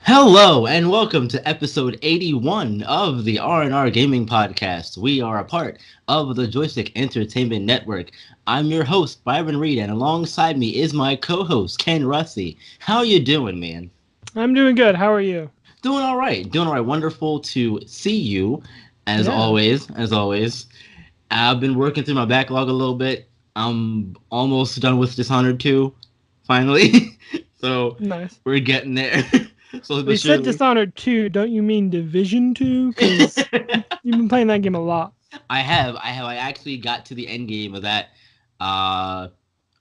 Hello and welcome to episode 81 of the R&R Gaming Podcast. We are a part of the Joystick Entertainment Network. I'm your host, Byron Reed, and alongside me is my co-host, Ken Russi. How you doing, man? I'm doing good. How are you? Doing all right. Doing all right. Wonderful to see you, as Yeah. always. As always. I've been working through my backlog a little bit. I'm almost done with Dishonored 2, finally. So Nice. we're getting there. So, Well, but you said surely. Dishonored 2. Don't you mean Division 2? Because you've been playing that game a lot. I actually got to the end game of that a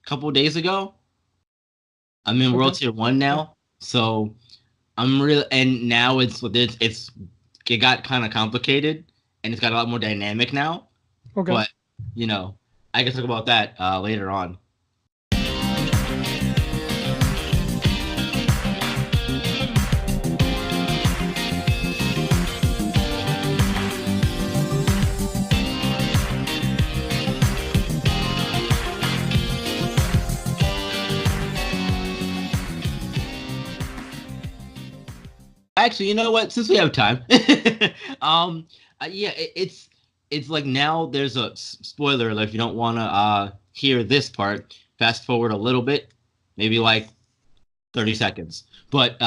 couple days ago. I'm in World Okay. Tier 1 Yeah. now. So I'm real and now it got kind of complicated and it's got a lot more dynamic now, Okay. but you know, I can talk about that later on. Actually, you know what? Since we have time, um, yeah, it's like now there's a spoiler alert. If you don't want to hear this part, fast forward a little bit, maybe like 30 seconds. But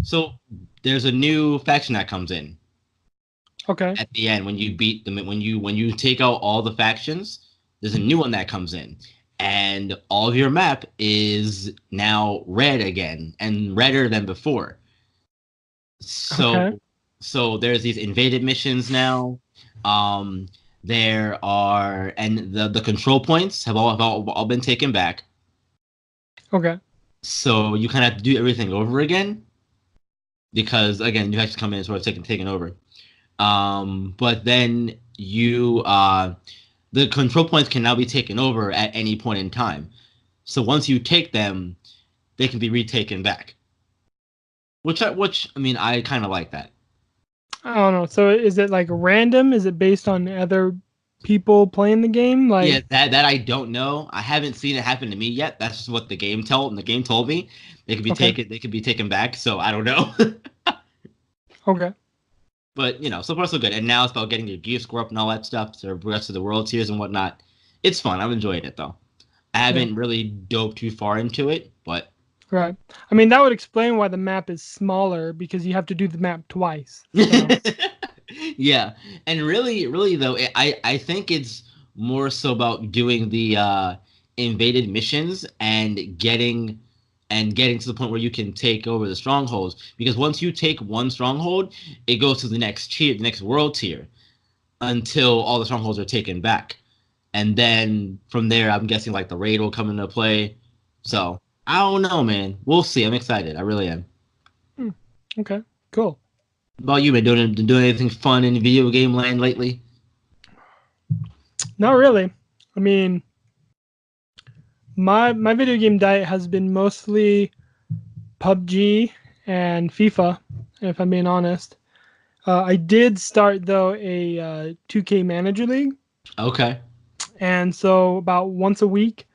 so there's a new faction that comes in Okay. at the end when you beat them. When you take out all the factions, there's a new one that comes in, and all of your map is now red again and redder than before. So Okay. so there's these invaded missions now. Um, there are and the control points have all been taken back. Okay. So you kind of have to do everything over again because again you have to come in and sort of taking over. But then the control points can now be taken over at any point in time. So once you take them, they can be retaken back. Which I mean I kind of like that. I don't know. So is it like random? Is it based on other people playing the game? Yeah, Like, that I don't know. I haven't seen it happen to me yet. That's just what the game told me. okay. They could be taken back. So I don't know. Okay. But so far so good. And now it's about getting your gear score up and all that stuff. So the rest of the world tiers and whatnot. It's fun. I'm enjoying it though. I Yeah. haven't really dove too far into it, but Right. I mean, that would explain why the map is smaller because you have to do the map twice. So, yeah. And really though, I think it's more so about doing the invaded missions and getting to the point where you can take over the strongholds. Because once you take one stronghold, it goes to the next tier, the next world tier, until all the strongholds are taken back. And then from there, I'm guessing like the raid will come into play. So I don't know, man. We'll see. I'm excited. I really am. hmm, okay. Cool. What about you, been doing anything fun in video game land lately? Not really. I mean, my video game diet has been mostly PUBG and FIFA, if I'm being honest. I did start though a 2K Manager League, Okay. and so about once a week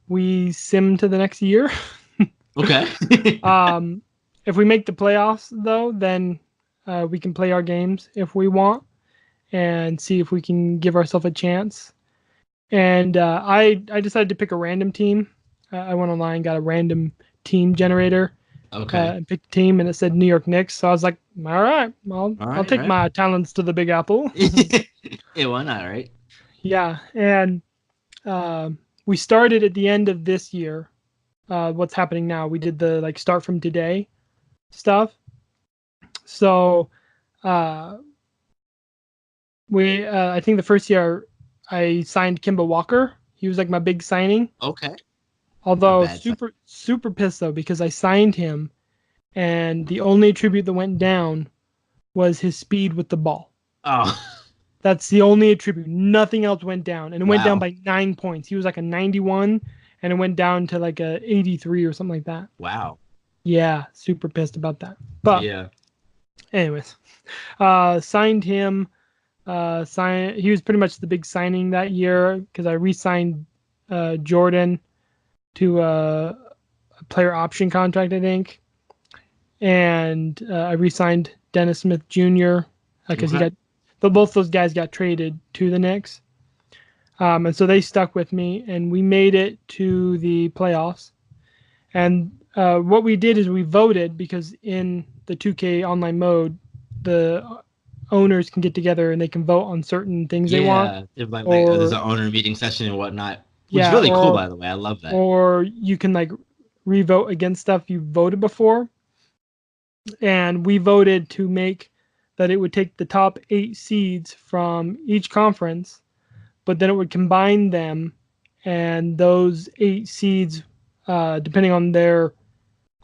we sim to the next year. Okay. um, if we make the playoffs though, then we can play our games if we want and see if we can give ourselves a chance. And I decided to pick a random team. I went online, got a random team generator, Okay. and picked a team, and it said New York Knicks. So I was like, all right, All I'll right. take Right. my talents to the Big Apple. Yeah. Why not? Right. Yeah, and uh, we started at the end of this year. What's happening now? We did the like start from today stuff. So uh, we I think the first year I signed Kimba Walker. He was like my big signing. Okay. A Although bad sign. super pissed though because I signed him and the only attribute that went down was his speed with the ball. Oh. That's the only attribute. Nothing else went down, and it went down Wow. by 9 points. He was like a 91, and it went down to like a 83 or something like that. Wow. Yeah, super pissed about that. But Yeah. anyways, signed him. He was pretty much the big signing that year because I re-signed Jordan to a player option contract, I think. and I re-signed Dennis Smith Jr. Because Okay. both those guys got traded to the Knicks, and so they stuck with me, and we made it to the playoffs. And what we did is we voted because in the 2K online mode, the owners can get together and they can vote on certain things they want, Yeah, if like there's or an owner meeting session and whatnot, which is yeah, really cool, by the way. I love that. or you can like re-vote against stuff you voted before. And we voted to make that it would take the top 8 seeds from each conference, but then it would combine them, and those 8 seeds, depending on their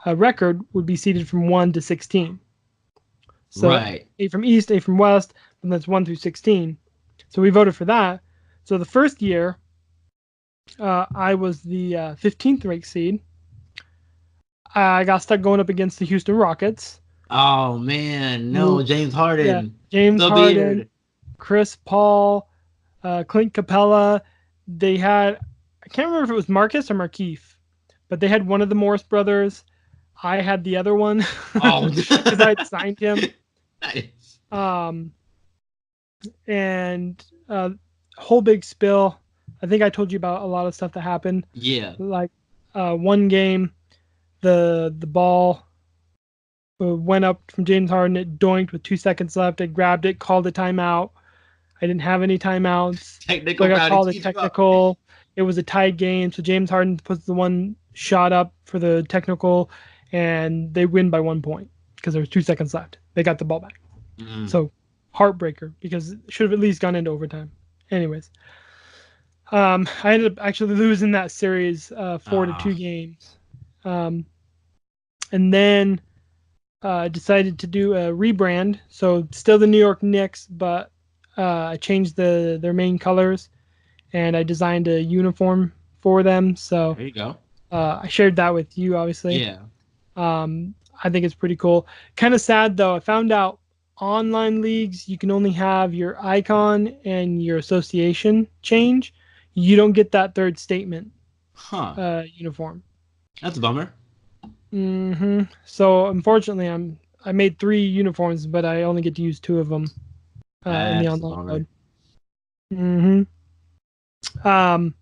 record, would be seeded from 1 to 16. So Right. 8 from East, 8 from West, and that's 1 through 16. So we voted for that. So the first year, I was the 15th ranked seed. I got stuck going up against the Houston Rockets. Oh man, no, Who, James yeah, Harden, James the Harden, beard. Chris Paul, Clint Capella. They had, I can't remember if it was Marcus or Markeith, but they had one of the Morris brothers. I had the other one Oh, because I had signed him. nice. Um, and whole big spill. I think I told you about a lot of stuff that happened. Yeah. Like one game, the ball went up from James Harden. It doinked with 2 seconds left. I grabbed it, called a timeout. I didn't have any timeouts, so I Technical got foul to called a teach you up. technical. It was a tied game, so James Harden puts the one shot up for the technical, and they win by 1 point because there was 2 seconds left. They got the ball back. Mm. So heartbreaker because it should have at least gone into overtime. Anyways, I ended up actually losing that series 4-2 Ah, games, and then decided to do a rebrand. So still the New York Knicks, but I changed their main colors, and I designed a uniform for them. So there you go. I shared that with you, obviously. Yeah. I think it's pretty cool. Kind of sad though. I found out online leagues you can only have your icon and your association change. You don't get that third statement Huh. uniform. That's a bummer. So unfortunately, I made 3 uniforms, but I only get to use 2 of them in the That's a online bummer. mode. hmm Um,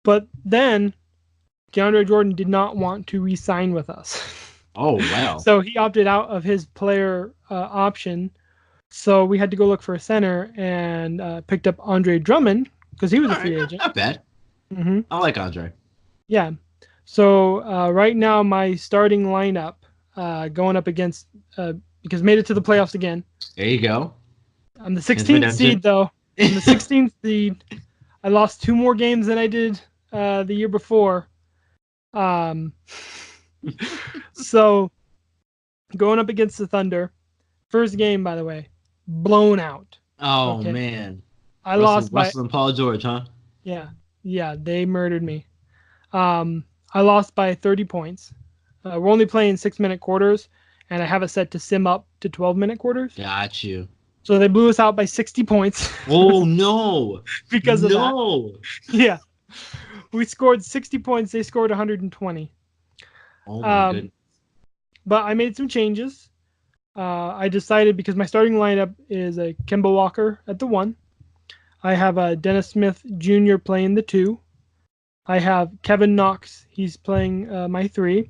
but then DeAndre Jordan did not want to re-sign with us, Oh wow. so he opted out of his player option. So we had to go look for a center and picked up Andre Drummond because he was a All right, free not, agent. not bad. hmm I like Andre. Yeah. So right now my starting lineup going up against because made it to the playoffs again. There you go. I'm the Chance 16th redemption. seed though. I'm the 16th seed. I lost 2 more games than I did the year before. Um, so going up against the Thunder, first game by the way, blown out. Oh Okay, man. I Russell lost by Russell and Paul George, huh? yeah they murdered me. I lost by 30 points. We're only playing 6-minute quarters, and I have it set to sim up to 12-minute quarters. Got you. So they blew us out by 60 points Oh no. because of that. No. Yeah, we scored 60 points. They scored 120. Oh my Um, goodness. but I made some changes. I decided because my starting lineup is a Kemba Walker at the 1. I have a Dennis Smith Jr. playing the 2. I have Kevin Knox. He's playing my 3.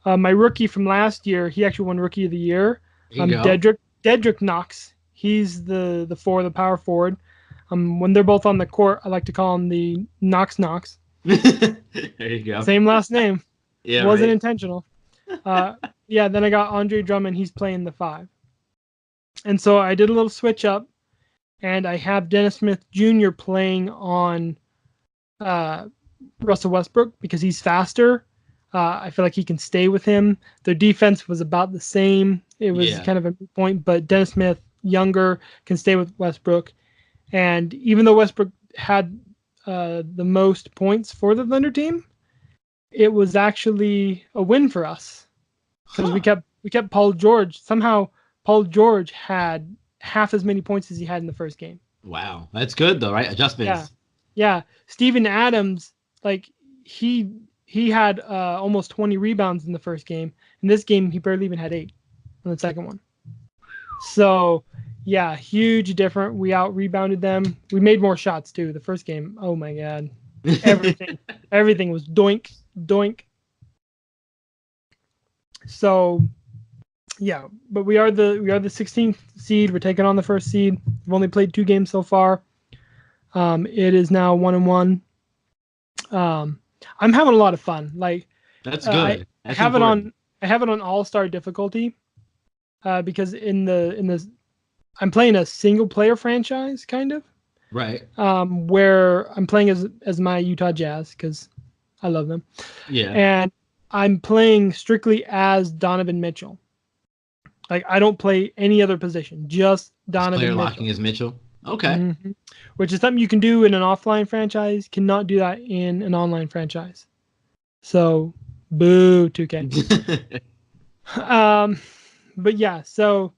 My rookie from last year, he actually won Rookie of the Year. There you go. Dedrick Knox. He's the 4, the power forward. When they're both on the court, I like to call him the Knox Knox. There you go. Same last name. Yeah, Wasn't right. intentional. Yeah, then I got Andre Drummond. He's playing the 5. And so I did a little switch up, and I have Dennis Smith Jr. playing on Russell Westbrook because he's faster. I feel like he can stay with him. Their defense was about the same. It was Yeah. kind of a point, but Dennis Smith, younger, can stay with Westbrook. And even though Westbrook had the most points for the Thunder team, it was actually a win for us because we Huh. kept Paul George. Somehow Paul George had half as many points as he had in the first game. Wow. That's good though, right? Yeah, Adjustments. yeah. Steven Adams, like he had almost 20 rebounds in the first game, In this game, he barely even had 8 on the second one. So, yeah, huge different. We out rebounded them. We made more shots too. The first game, oh my god, everything was doink, doink. So, yeah, but we are the 16th seed. We're taking on the first seed. We've only played 2 games so far. It is now 1-1. I'm having a lot of fun. Like, That's good. I That's have important. I have it on all-star difficulty because in the I'm playing a single player franchise kind of Right. where I'm playing as my Utah Jazz because I love them, Yeah. and I'm playing strictly as Donovan Mitchell. Like I don't play any other position, just This player Donovan locking Mitchell. is Mitchell. Okay. hmm Which is something you can do in an offline franchise, cannot do that in an online franchise. So, boo 2K. But yeah, so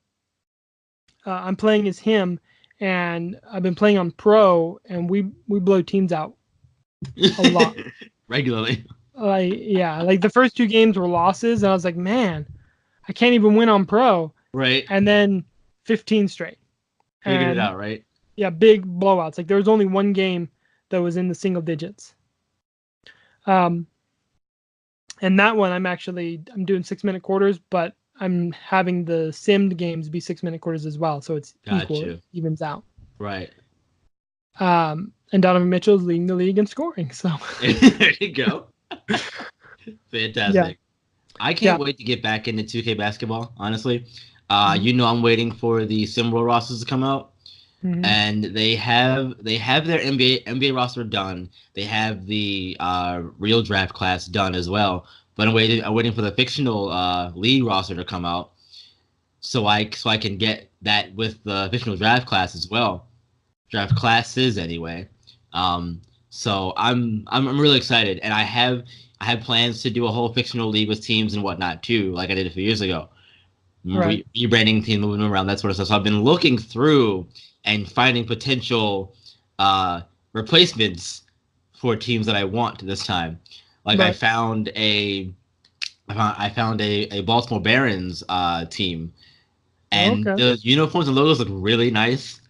I'm playing as him, and I've been playing on pro, and we blow teams out a lot. Regularly. Like yeah, like the first 2 games were losses, and I was like, man, I can't even win on pro. Right. And then 15 straight, Figured it and out, right? yeah, big blowouts. Like there was only one game that was in the single digits. Um, and that one I'm doing 6-minute quarters, but I'm having the simmed games be 6-minute quarters as well, so it's Got equal, it you. evens out. Right. And Donovan Mitchell is leading the league in scoring. So There you go. yeah, Fantastic. I can't yeah, wait to get back into 2K basketball, honestly. mhm, You know I'm waiting for the SimWorld rosters to come out. mhm, And they have their NBA roster done. They have the real draft class done as well. But I'm waiting for the fictional league roster to come out, so I can get that with the fictional draft class as well. Draft classes anyway. Um, so I'm really excited, and I have plans to do a whole fictional league with teams and whatnot too, like I did a few years ago. right, Rebranding team, moving around, that sort of stuff. So I've been looking through and finding potential uh, replacements for teams that I want this time. Like right. I found a Baltimore Barons team, and Okay, the uniforms and logos look really nice.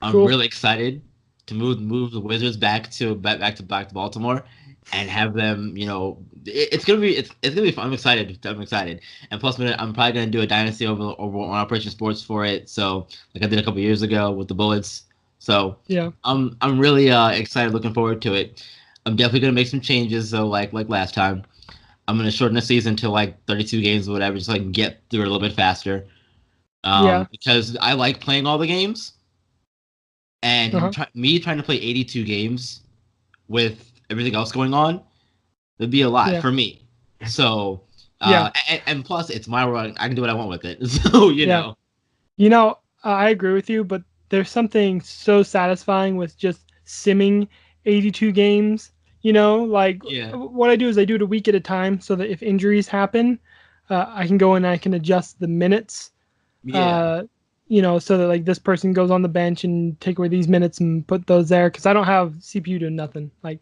I'm cool. really excited to move the Wizards back to Baltimore and have them. It's gonna be fun. I'm excited. I'm excited. And plus, I'm probably gonna do a dynasty over on Operation Sports for it. So like I did a couple years ago with the Bullets. So Yeah, I'm really excited. Looking forward to it. I'm definitely gonna make some changes. So like last time, I'm gonna shorten the season to like 32 games or whatever, just so I can get through it a little bit faster. yeah, Because I like playing all the games and uh-huh, me trying to play 82 games with everything else going on would be a lot yeah, for me. So, yeah, and plus, it's my world. I can do what I want with it. So, yeah. You know, I agree with you, but there's something so satisfying with just simming 82 games. Like yeah, what I do is I do it a week at a time so that if injuries happen, I can go and I can adjust the minutes. yeah, Uh, so that like this person goes on the bench and take away these minutes and put those there because I don't have CPU doing nothing. Like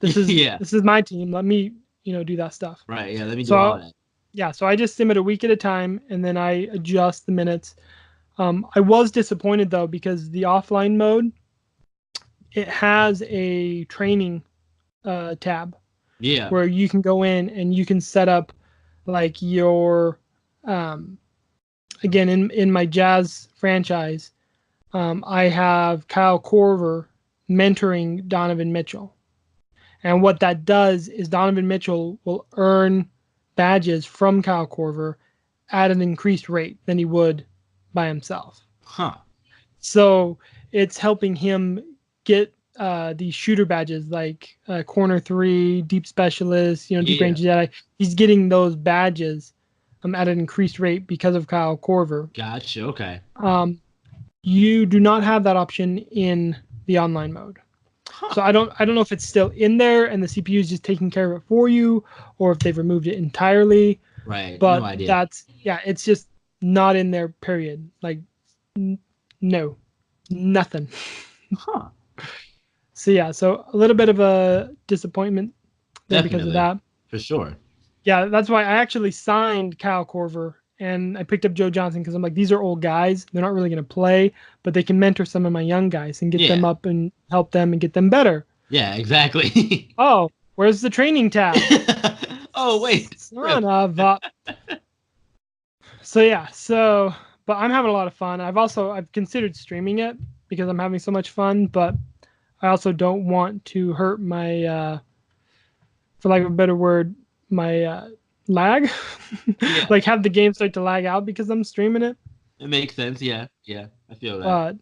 yeah. this is my team. Let me do that stuff. Right. Yeah. Let me do all So that. yeah, so I just sim it a week at a time and then I adjust the minutes. I was disappointed though because the offline mode it has a training tab Yeah. where you can go in and you can set up like your um, again in my Jazz franchise. I have Kyle Korver mentoring Donovan Mitchell, and what that does is Donovan Mitchell will earn badges from Kyle Korver at an increased rate than he would by himself. Huh. So it's helping him get these shooter badges like corner three, deep specialist, deep Yeah. range Jedi. He's getting those badges at an increased rate because of Kyle Korver. Gotcha. Okay. Um, you do not have that option in the online mode. Huh. So I don't know if it's still in there and the CPU is just taking care of it for you, or if they've removed it entirely. Right. No But idea. it's just not in there. Period. Like no, nothing. Huh. So yeah, so a little bit of a disappointment there because of Definitely. that. For sure. Yeah, that's why I actually signed Kyle Korver and I picked up Joe Johnson because I'm like, these are old guys. They're not really going to play, but they can mentor some of my young guys and get them Yeah. up and help them and get them better. Yeah, exactly. Oh, where's the training tab? Oh, wait. Son Rip. of a. So yeah, so but I'm having a lot of fun. I've considered streaming it because I'm having so much fun, but I also don't want to hurt my for lack of a better word, my lag. Yeah, Like have the game start to lag out because I'm streaming it. it makes sense. Yeah, yeah, I feel that. But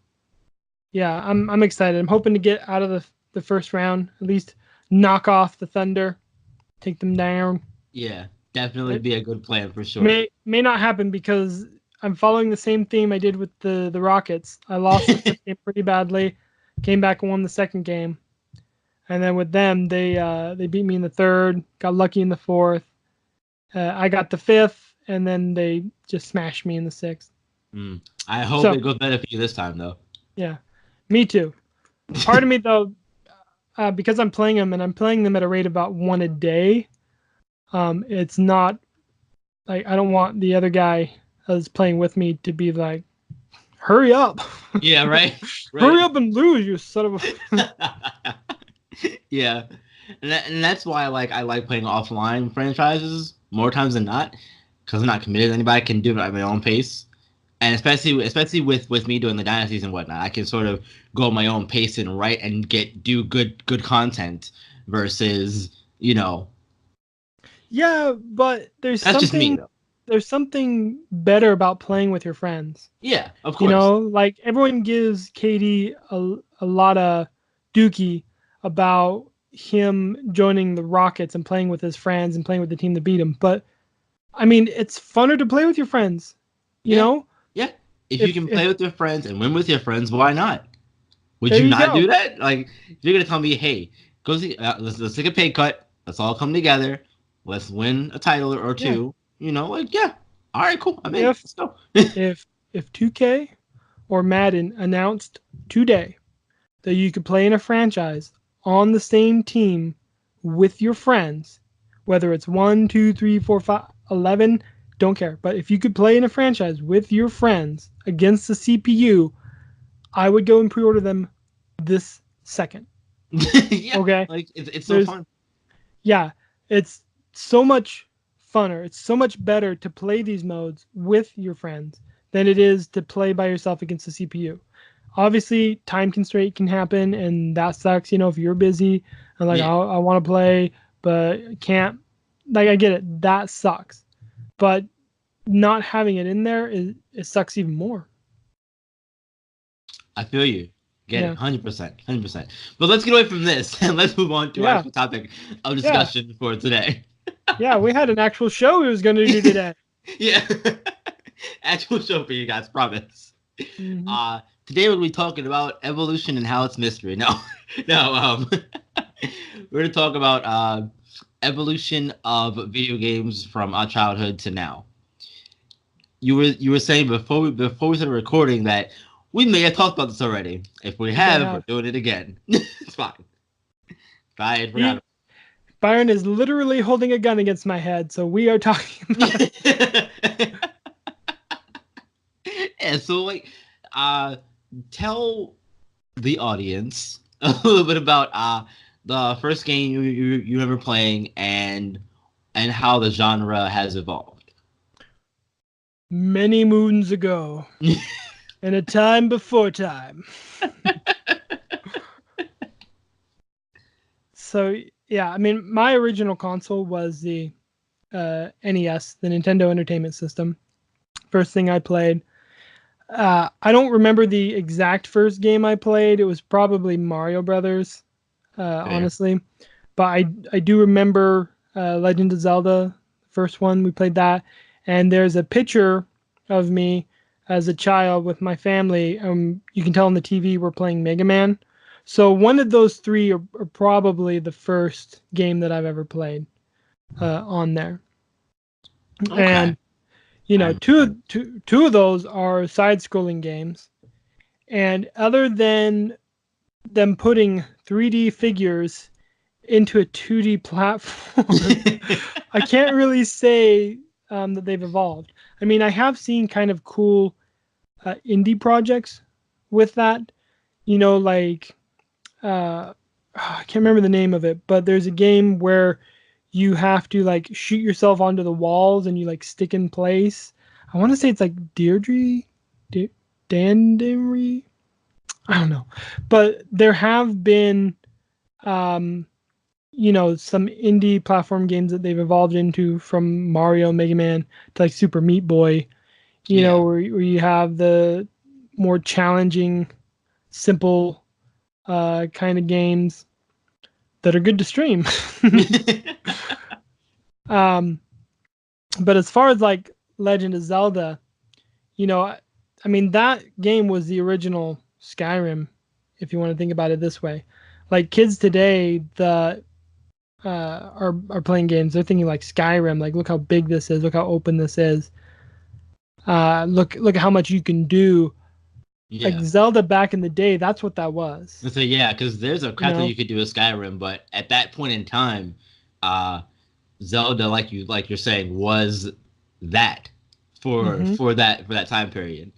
yeah, I'm excited. I'm hoping to get out of the first round, at least knock off the Thunder, take them down. Yeah, definitely It be a good plan for sure. may not happen because I'm following the same theme I did with the Rockets. I lost the first game pretty badly, came back and won the second game, and then with them they beat me in the third, got lucky in the fourth. I got the fifth, and then they just smashed me in the sixth. I hope So it goes better for you this time, though. yeah, me too. Part of me though, because I'm playing them and I'm playing them at a rate about one a day. It's not like I don't want the other guy that's playing with me to be like, hurry up, Yeah, right, hurry right. up and lose, you son of a. Yeah, and that's why I like playing offline franchises more times than not because I'm not committed. Anybody can do it at my own pace, and especially with me doing the dynasties and whatnot, I can sort of go at my own pace and write and do good content versus Yeah, but that's just me though. there's something better about playing with your friends. Yeah, of You course. know, like everyone gives Katie a lot of dookie about him joining the Rockets and playing with his friends and playing with the team that beat him. But I mean, it's funner to play with your friends. You Yeah, know, yeah. If you can if play with your friends and win with your friends, why not? Would there you you not go. do that? Like, if you're gonna tell me, hey, let's take a pay cut. Let's all come together. Let's win a title or Yeah. two. Like, yeah, all right, cool. I'm in. If Let's go. if if 2K or Madden announced today that you could play in a franchise on the same team with your friends, whether it's 1, 2, 3, 4, 5, 11, don't care. But if you could play in a franchise with your friends against the CPU, I would go and pre-order them this second. Yeah, Okay? like it's so There's fun. yeah, it's so much funner. It's so much better to play these modes with your friends than it is to play by yourself against the CPU. Obviously, time constraint can happen, and that sucks. If you're busy and like Yeah, I want to play but can't, like I get it. That sucks. But not having it in there it sucks even more. I feel you. Get it, Yeah, 100%, 100%. But let's get away from this and let's move on to our yeah, actual topic of yeah, discussion for today. yeah. We had an actual show we was going to do today. Yeah, actual show for you guys, promise. Hmm. Today we'll be talking about evolution and how it's mystery. No, no. We're gonna talk about evolution of video games from our childhood to now. You were saying before we started recording that we may have talked about this already. If we We may have, we're have. doing it again. It's fine. I had forgot. He Byron is literally holding a gun against my head, so we are talking about. Yeah, so tell the audience a little bit about the first game you remember playing and how the genre has evolved. Many moons ago, in a time before time. So yeah, I mean, my original console was the NES, the Nintendo Entertainment System. First thing I played. I don't remember the exact first game I played. It was probably Mario Brothers, Fair. honestly. But I do remember Legend of Zelda, the first one. We played that, and there's a picture of me as a child with my family. You can tell on the TV we're playing Mega Man. So one of those three are probably the first game that I've ever played on there. Okay. And you know, I two of those are side-scrolling games. And other than them putting 3D figures into a 2D platform. I can't really say that they've evolved. I mean, I have seen kind of cool indie projects with that. You know, like I can't remember the name of it, but there's a game where you have to like shoot yourself onto the walls and you like stick in place. I want to say it's like Deirdre, Dandery. I don't know, but there have been, um, some indie platform games that they've evolved into from Mario, Mega Man to like Super Meat Boy. Yeah. Where you have the more challenging, simple kind of games that are good to stream. um, but as far as like Legend of Zelda, I mean that game was the original Skyrim, if you want to think about it this way. Like kids today, are playing games. They're thinking like Skyrim. Like, look how big this is. Look how open this is. Look at how much you can do. Like Yeah. Zelda back in the day, that's what that was. So yeah, because there's a You crap that know. you could do with Skyrim, but at that point in time, uh, Zelda, like you're saying, was that Hmm. for that time period.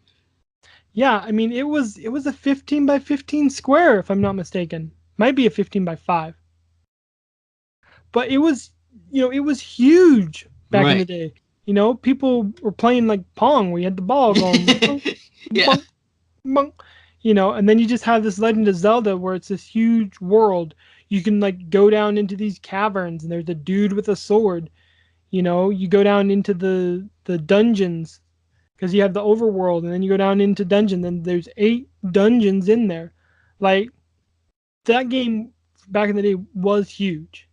Yeah, I mean it was a 15 by 15 square, if I'm not mistaken. Might be a 15 by 5. But it was huge back in the Right. day. People were playing like Pong. We had the ball going bunk, Yeah. bunk, bunk. And then you just have this Legend of Zelda where it's this huge world. You can like go down into these caverns and there's a dude with a sword. You go down into the dungeons because you have the overworld, and then you go down into dungeon. Then there's 8 dungeons in there. Like that game back in the day was huge.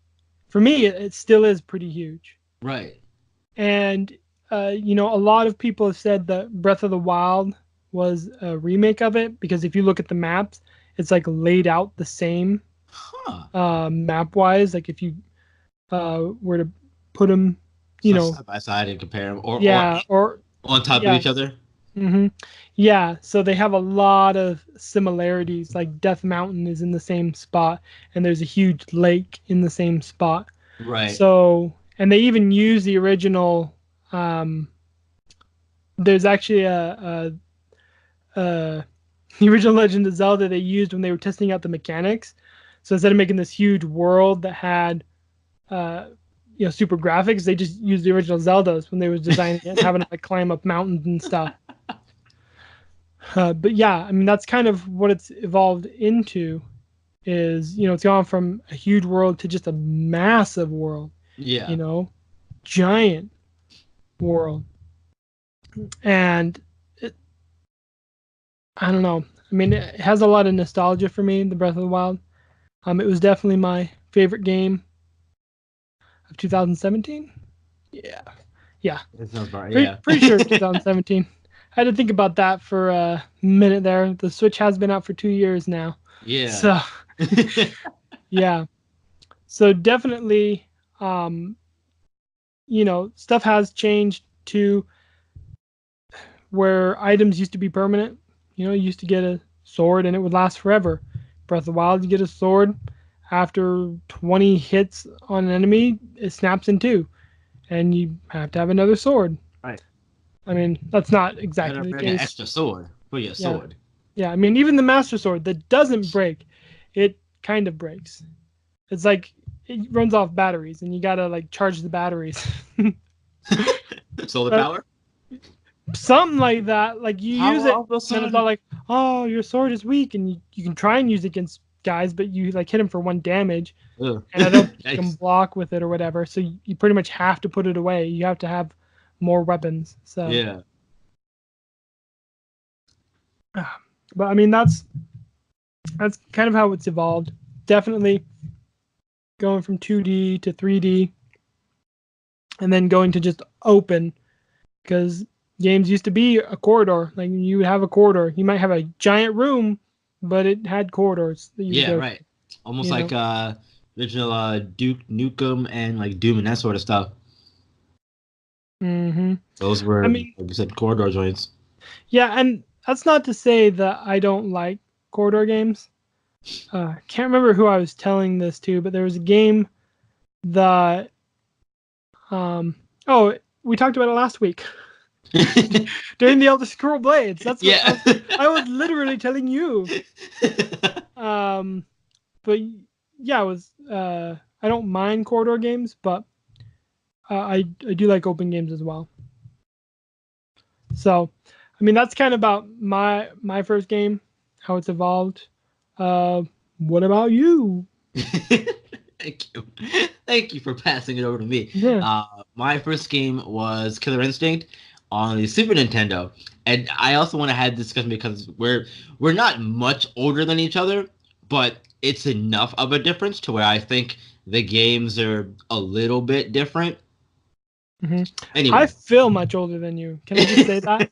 For me, it still is pretty huge. Right. And a lot of people have said that Breath of the Wild was a remake of it because if you look at the maps, it's like laid out the same Huh. map wise. Like if you were to put them, you So know, side by side and compare them, or yeah, or on top of yeah, each other. hmm yeah. So they have a lot of similarities. Like Death Mountain is in the same spot, and there's a huge lake in the same spot. Right. So, and they even use the original. Um, there's actually a the original Legend of Zelda they used when they were testing out the mechanics. So instead of making this huge world that had uh, super graphics, they just used the original Zeldas when they was designing it and having to like climb up mountains and stuff. But yeah, I mean that's kind of what it's evolved into. Is it's gone from a huge world to just a massive world. You Yeah. know, giant world. And I don't know. I mean, it has a lot of nostalgia for me, The Breath of the Wild. It was definitely my favorite game of 2017. Yeah, yeah, That sounds right. pretty Yeah. pretty sure 2017. I had to think about that for a minute there. The Switch has been out for 2 years now, Yeah. so yeah. So definitely, um, stuff has changed to where items used to be permanent. You used to get a sword and it would last forever. Breath of the Wild, you get a sword. After 20 hits on an enemy, it snaps in two, and you have to have another sword. Right. I mean, that's not Better exactly the bring an case. extra sword for your Yeah, sword. yeah. I mean, even the Master Sword that doesn't break, it kind of breaks. It's like it runs off batteries, and you gotta like charge the batteries. Solar But power. something like that. Like you use Power it, of the and then it's all sun. like, oh, your sword is weak, and you can try and use it against guys, but you like hit him for 1 damage, Ugh. and I don't think you can Yikes. block with it or whatever. So you pretty much have to put it away. You have to have more weapons. So, Yeah. but I mean that's kind of how it's evolved. Definitely going from 2D to 3D, and then going to just open because games used to be a corridor. Like you would have a corridor. You might have a giant room, but it had corridors that you would Yeah. go to. Right. Almost You like know. original Duke Nukem and like Doom and that sort of stuff. Hmm. Those I were, mean, like you said, corridor joints. yeah, and that's not to say that I don't like corridor games. Can't remember who I was telling this to, but there was a game that oh, we talked about it last week during the Elder Scroll Blades. That's what Yeah. I was literally telling you. But yeah, it was. I don't mind corridor games, but I do like open games as well. So, I mean, that's kind of about my first game, how it's evolved. What about you? Thank you. Thank you for passing it over to me. Yeah. My first game was Killer Instinct on the Super Nintendo. And I also want to have this discussion because we're not much older than each other, but it's enough of a difference to where I think the games are a little bit different. Mm-hmm. I Anyway. feel much older than you. Can I just say that?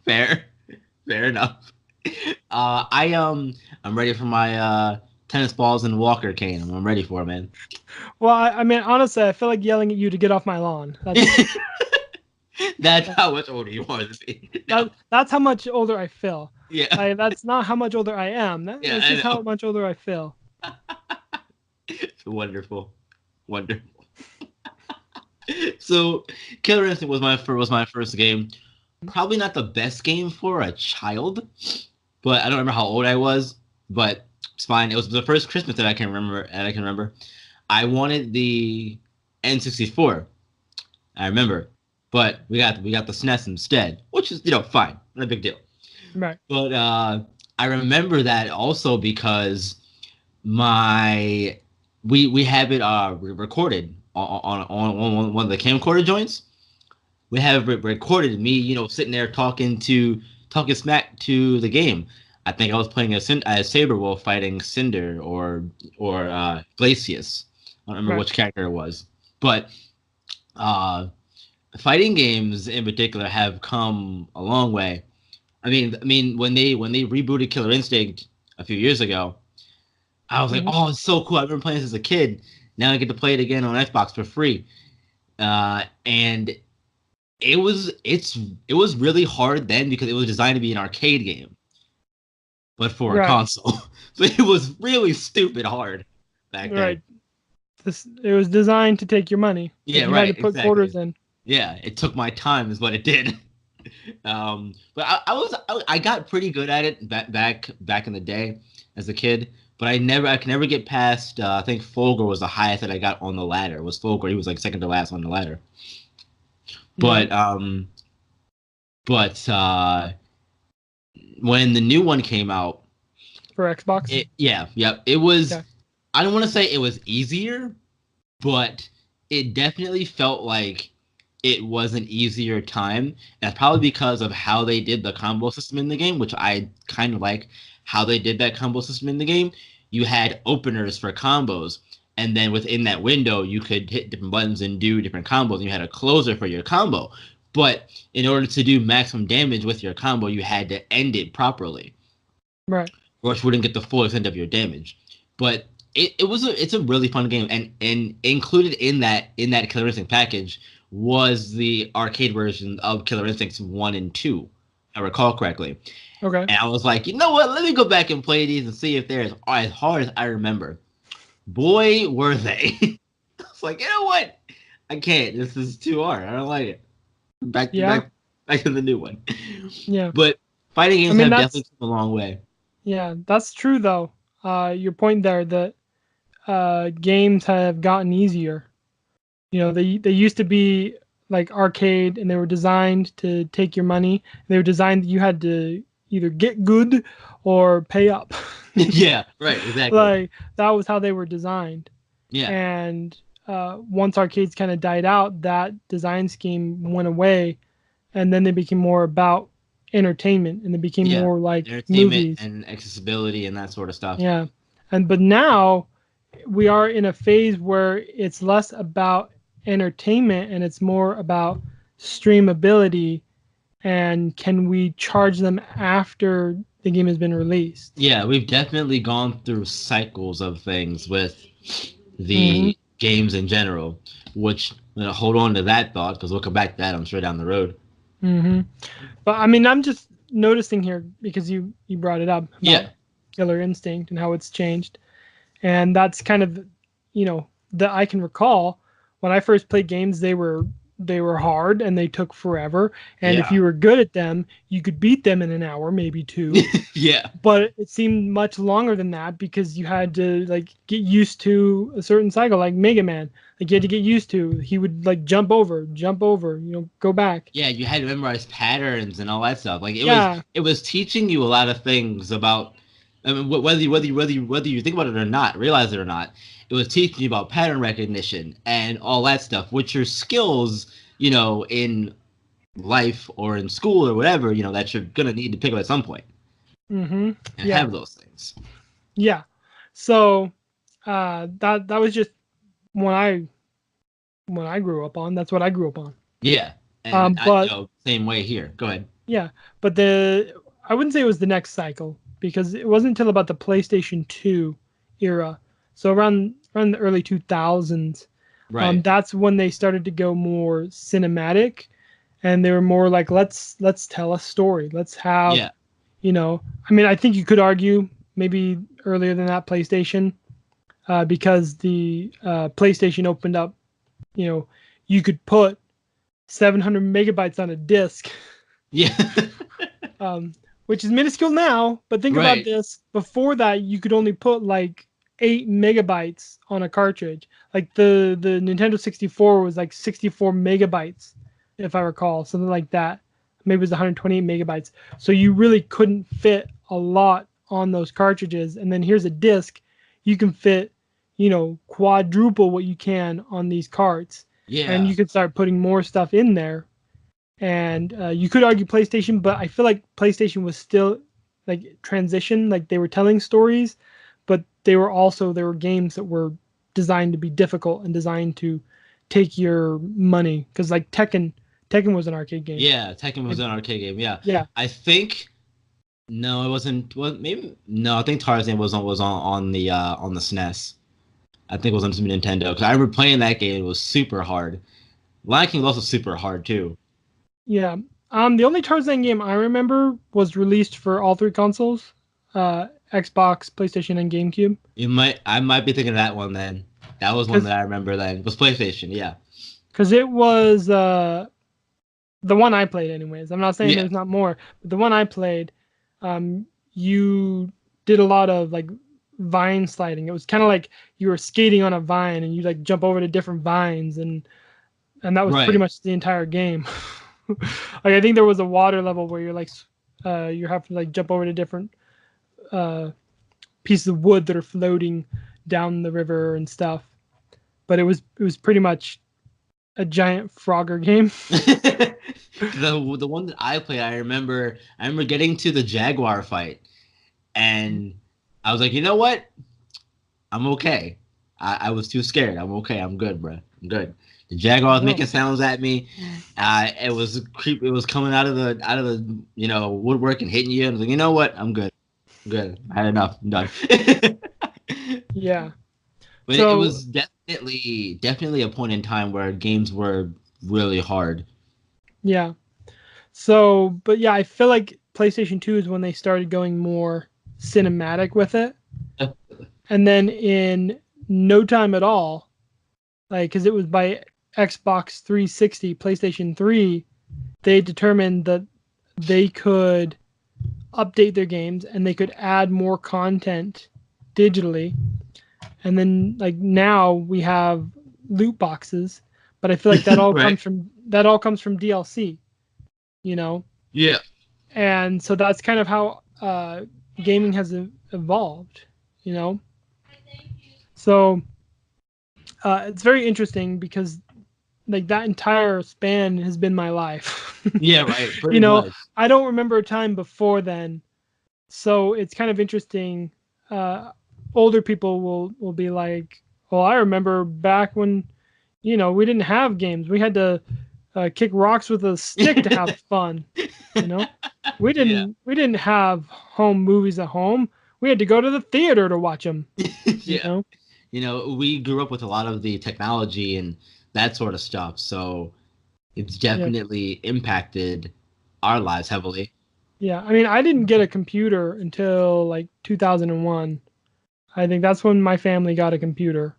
Fair. Fair enough. I'm ready for my tennis balls and walker cane. I'm ready for it, man. Well, I mean, honestly, I feel like yelling at you to get off my lawn. That's how much older you are than me. No. That's how much older I feel. Yeah. That's not how much older I am. Yeah, That's I just how know. much older I feel. Wonderful. Wonderful. So Killer Instinct was my first game. Probably not the best game for a child, but I don't remember how old I was, but it's fine. It was the first Christmas that I can remember. I wanted the N64. I remember, but we got the SNES instead, which is fine, not a big deal. Right. But I remember that also because my we have it recorded on one of the camcorder joints. We have it recorded me, sitting there talking smack to the game. I think I was playing a Saber Wolf fighting Cinder or Glacius. I don't remember Right. which character it was, but uh, fighting games in particular have come a long way. I mean when they rebooted Killer Instinct a few years ago, I was like, Mm-hmm. oh, it's so cool. I remember playing this as a kid. Now I get to play it again on Xbox for free. And it was really hard then because it was designed to be an arcade game, but for a Right. console. So it was really stupid hard back then. Right. It was designed to take your money. Yeah, Like you had to right, put quarters exactly. in. Yeah, it took my time, is what it did. But I got pretty good at it back in the day as a kid. But I could never get past. I think Folger was the highest that I got on the ladder. Was Folger? He was like second to last on the ladder. Yeah. But when the new one came out, For Xbox. it was. Okay. I don't want to say it was easier, but it definitely felt like it was an easier time. And that's probably because of how they did the combo system in the game, which I kind of like how they did that combo system in the game. You had openers for combos, and then within that window, you could hit different buttons and do different combos. And you had a closer for your combo. But in order to do maximum damage with your combo, you had to end it properly, Right. or else you wouldn't get the full extent of your damage. But it's a really fun game, and included in that Killer Instinct package was the arcade version of Killer Instincts 1 and 2, if I recall correctly. Okay. And I was like, you know what? Let me go back and play these and see if they're as hard as I remember. Boy, were they. I was like, you know what? I can't. This is too hard. I don't like it. Back to Yeah. back to the new one. Yeah. But fighting I games mean have definitely that's come a long way. yeah, that's true though. Your point there that games have gotten easier. You know, they used to be like arcade and they were designed to take your money. They were designed you had to either get good or pay up. Yeah, right, exactly. Like that was how they were designed. Yeah. And once arcades kind of died out, that design scheme went away, and then they became more about entertainment, and they became Yeah, more like entertainment movies. and accessibility and that sort of stuff. Yeah, and but now we are in a phase where it's less about entertainment and it's more about streamability and can we charge them after the game has been released. Yeah, we've definitely gone through cycles of things with Mm-hmm. the games in general, which hold on to that thought because we'll come back to that, I'm sure, down the road. Mm-hmm. But I mean, I'm just noticing here because you brought it up about Killer Instinct and how it's changed, and that's kind of, that I can recall when I first played games, they were hard and they took forever, and if you were good at them, you could beat them in an hour, maybe two. Yeah. But it seemed much longer than that because you had to like get used to a certain cycle, like Mega Man. Like you had to get used to. He would like jump over, go back. Yeah, you had to memorize patterns and all that stuff. Like Yeah. it was teaching you a lot of things about. I mean, whether you think about it or not, realize it or not, it was teaching you about pattern recognition and all that stuff, which are skills, in life or in school or whatever, that you're gonna need to pick up at some point and Yeah. have those things. Yeah. So that was just when I grew up on. That's what I grew up on. Yeah, and But same way here. Go ahead. yeah, but I wouldn't say it was the next cycle because it wasn't until about the PlayStation 2 era. So around the early 2000s, Right. that's when they started to go more cinematic, and they were more like let's tell a story. Let's have I mean, I think you could argue maybe earlier than that PlayStation, because the PlayStation opened up, you could put 700 megabytes on a disc. Yeah. Which is minuscule now, but think about this. Before that, you could only put like 8 megabytes on a cartridge. Like the Nintendo 64 was like 64 megabytes, if I recall, something like that. Maybe it was 128 megabytes. So you really couldn't fit a lot on those cartridges. And then here's a disc. You can fit, quadruple what you can on these carts. Yeah. And you could start putting more stuff in there. And you could argue PlayStation, but I feel like PlayStation was still like transition, like they were telling stories, but there were games that were designed to be difficult and designed to take your money, because like Tekken was an arcade game. Yeah, Tekken was an arcade game. Yeah. Yeah. I think no, it wasn't. Well, maybe no. I think Tarzan was on the SNES. I think it was on Super Nintendo because I remember playing that game. It was super hard. Lion King was also super hard too. Yeah. The only Tarzan game I remember was released for all three consoles, Xbox, PlayStation, and GameCube. I might be thinking of that one then. That was one that I remember then. It was PlayStation, yeah. Because it was the one I played anyways. I'm not saying there's not more, but the one I played, you did a lot of like vine sliding. It was kind of like you were skating on a vine and you like jump over to different vines, and that was pretty much the entire game. Like I think there was a water level where you're like you have to like jump over to different pieces of wood that are floating down the river and stuff. But it was pretty much a giant Frogger game. The one that I played, I remember getting to the Jaguar fight, and I was like, you know what? I'm okay. I was too scared. I'm okay. I'm good, bro. I'm good. The Jaguar was making sounds at me. It was creep. It was coming out of the woodwork and hitting you. I was like, you know what? I'm good. I'm good. I had enough. I'm done. Yeah. But it was definitely a point in time where games were really hard. Yeah. So, but yeah, I feel like PlayStation 2 is when they started going more cinematic with it. And then in no time at all, like, because it was by Xbox 360, PlayStation 3, they determined that they could update their games and they could add more content digitally. And then like now we have loot boxes, but I feel like that all comes from DLC, Yeah. And so that's kind of how gaming has evolved, So it's very interesting because like that entire span has been my life. Yeah, right. Pretty much. I don't remember a time before then, so it's kind of interesting. Older people will be like, well, I remember back when, we didn't have games. We had to kick rocks with a stick to have fun. We didn't have home movies at home. We had to go to the theater to watch them. Yeah. We grew up with a lot of the technology and that sort of stuff, so it's definitely impacted our lives heavily. Yeah, I mean, I didn't get a computer until like 2001. I think that's when my family got a computer.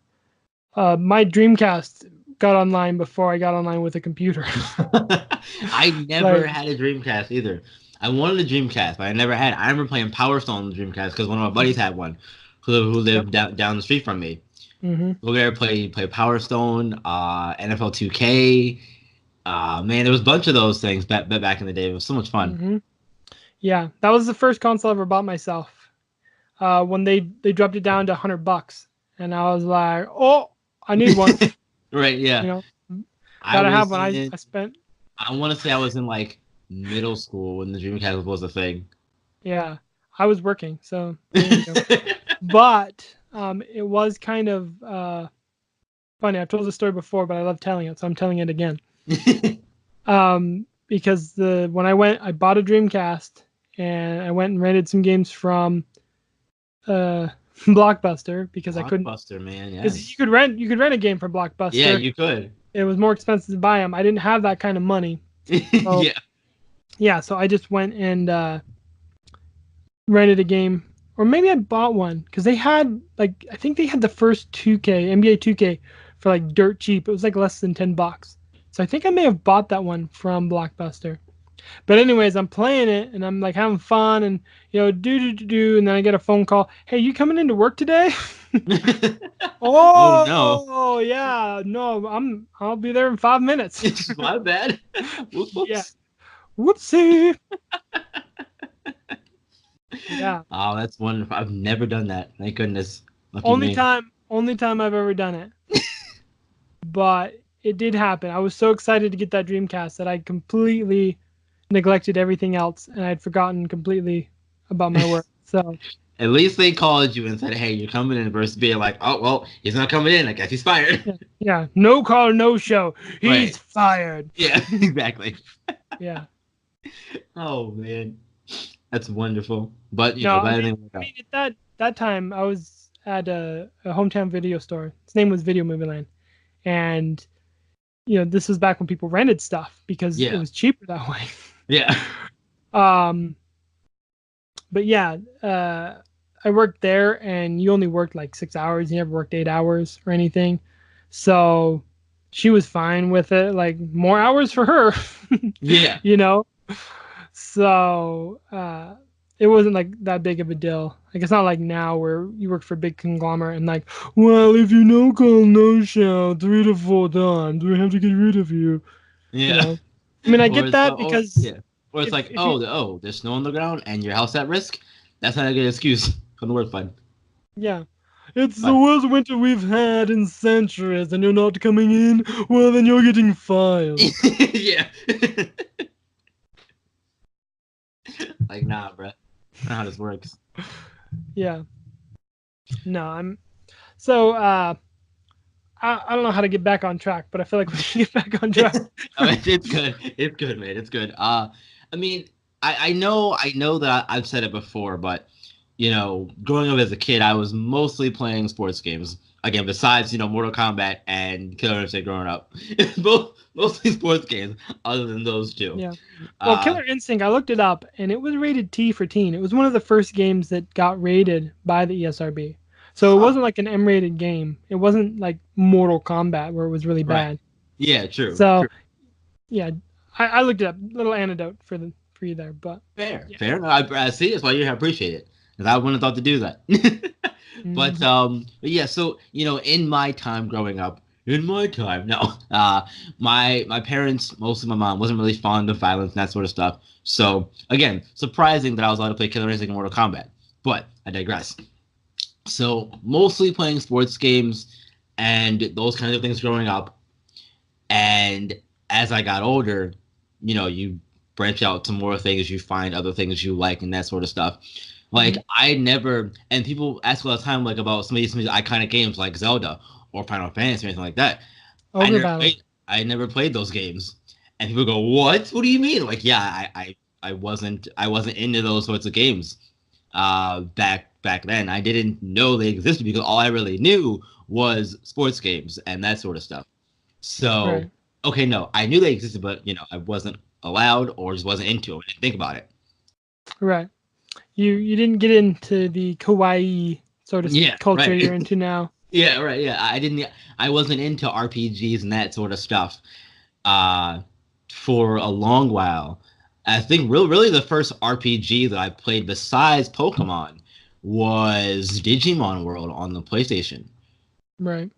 My Dreamcast got online before I got online with a computer. I never Like, had a Dreamcast either. I wanted a Dreamcast, but I never had it. I remember playing Power Stone on the Dreamcast because one of my buddies had one who yep. lived down the street from me. Hmm. Go there, play Power Stone, NFL 2K. Man, there was a bunch of those things back in the day. It was so much fun. Hmm. Yeah, that was the first console I ever bought myself. When they dropped it down to $100, and I was like, oh, I need one. Right? You Yeah. know, I gotta have was one. I in. I spent I want to say I was in like middle school when the Dreamcast was a thing. yeah, I was working, so there you go. But it was kind of funny. I've told the story before, but I love telling it, so I'm telling it again. Because I bought a Dreamcast and I went and rented some games from uh, Blockbuster because I couldn't. Blockbuster, man. Because Yes. you could rent a game from Yeah, Blockbuster. you could. It was more expensive to buy them. I didn't have that kind of money, so Yeah. yeah. So I just went and rented a game, or maybe I bought one because they had like I think they had the first 2K NBA 2K for like dirt cheap. It was like less than $10. So I think I may have bought that one from Blockbuster. But anyways, I'm playing it and I'm like having fun and do, and then I get a phone call. Hey, you coming into work today? Oh no. Oh yeah, no, I'll be there in 5 minutes. My bad. Yeah, Whoops. whoopsie. Yeah, Oh, that's wonderful. I've never done that. Thank goodness. Lucky me. only time I've ever done it. But it did happen. I was so excited to get that Dreamcast that I completely neglected everything else and I'd forgotten completely about my work. So At least they called you and said, "Hey, you're coming in," versus being like, "Oh, well, he's not coming in. I guess he's fired." yeah, yeah, no call, no show. Right. He's fired. Yeah. Exactly. Yeah. Oh man, that's wonderful. But No, glad everything worked I out. mean at that time I was at a hometown video store. Its name was Video Movie Land, and this was back when people rented stuff because it Yeah. was cheaper that way. Yeah. um, but yeah, I worked there, and you only worked like 6 hours. You never worked 8 hours or anything, so she was fine with it. Like more hours for her, Yeah. you know. So it wasn't like that big of a deal. Like it's not like now where you work for a big conglomerate and like, well, if you no call no show 3 to 4 times, we have to get rid of you. You Yeah. know. I mean, I Or get it's that or because yeah. Or it's like, if you oh, there's snow on the ground and your house at risk. That's not a good excuse from the work fund. yeah. It's the But worst winter we've had in centuries, and you're not coming in. Well, then you're getting fired. yeah. Like, nah, bruh. That's not how this works. Yeah. No, I'm. So I don't know how to get back on track, but I feel like we should get back on track. I mean, it's good. It's good, man. It's good. I mean, I know that I've said it before, but growing up as a kid, I was mostly playing sports games. Again, besides Mortal Kombat and Killer Instinct growing up, mostly sports games. Other than those two, Yeah. Well, uh, Killer Instinct, I looked it up, and it was rated T for teen. It was one of the first games that got rated by the ESRB. So it huh? wasn't like an M-rated game. It wasn't like Mortal Kombat where it was really Right. bad. Yeah. True. So True. yeah, I looked it up. Little anecdote for you there, but Fair. yeah. Fair. No, I see. That's why you appreciate it, because I wouldn't have thought to do that. Mhm. But yeah, so in my time growing up, in my time, no, my parents, mostly my mom, wasn't really fond of violence and that sort of stuff. So again, surprising that I was allowed to play Killer Instinct and Mortal Kombat. But I digress. So mostly playing sports games and those kinds of things growing up. And as I got older, you branch out to more things, you find other things you like and that sort of stuff. Like Mhm. I never, and people ask all the time like about some of these iconic games like Zelda or Final Fantasy or anything like that. I Ogre never Battle. played. I never played those games, and people go, "What? What do you mean?" Like, yeah, I wasn't into those sorts of games. Back then, I didn't know they existed because all I really knew was sports games and that sort of stuff. So, Right. okay, no, I knew they existed, but I wasn't allowed or just wasn't into it. I didn't think about it. Right. You didn't get into the kawaii sort of Yeah, culture right. you're into now. Yeah, right. Yeah, I wasn't into RPGs and that sort of stuff. Uh, for a long while. I think really the first RPG that I played besides Pokemon was Digimon World on the PlayStation. Right.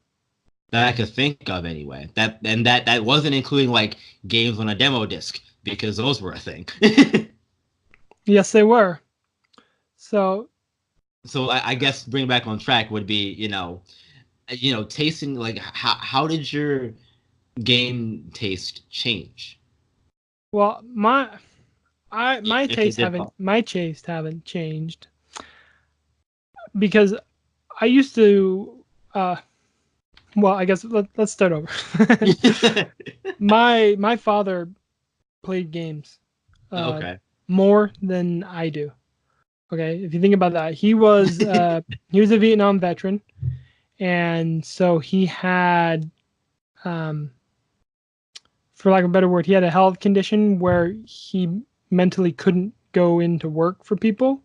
That I could think of anyway. That wasn't including like games on a demo disc because those were a thing. Yes, they were. So, So I guess bring back on track would be tasting like how did your game taste change well, my if it tastes did haven't fall? my tastes haven't changed because I used to. Well, I guess let's start over. My father played games uh, Okay. more than I do. Okay, if you think about that, he was a Vietnam veteran, and so he had, um, for lack of a better word, he had a health condition where he mentally couldn't go into work for people.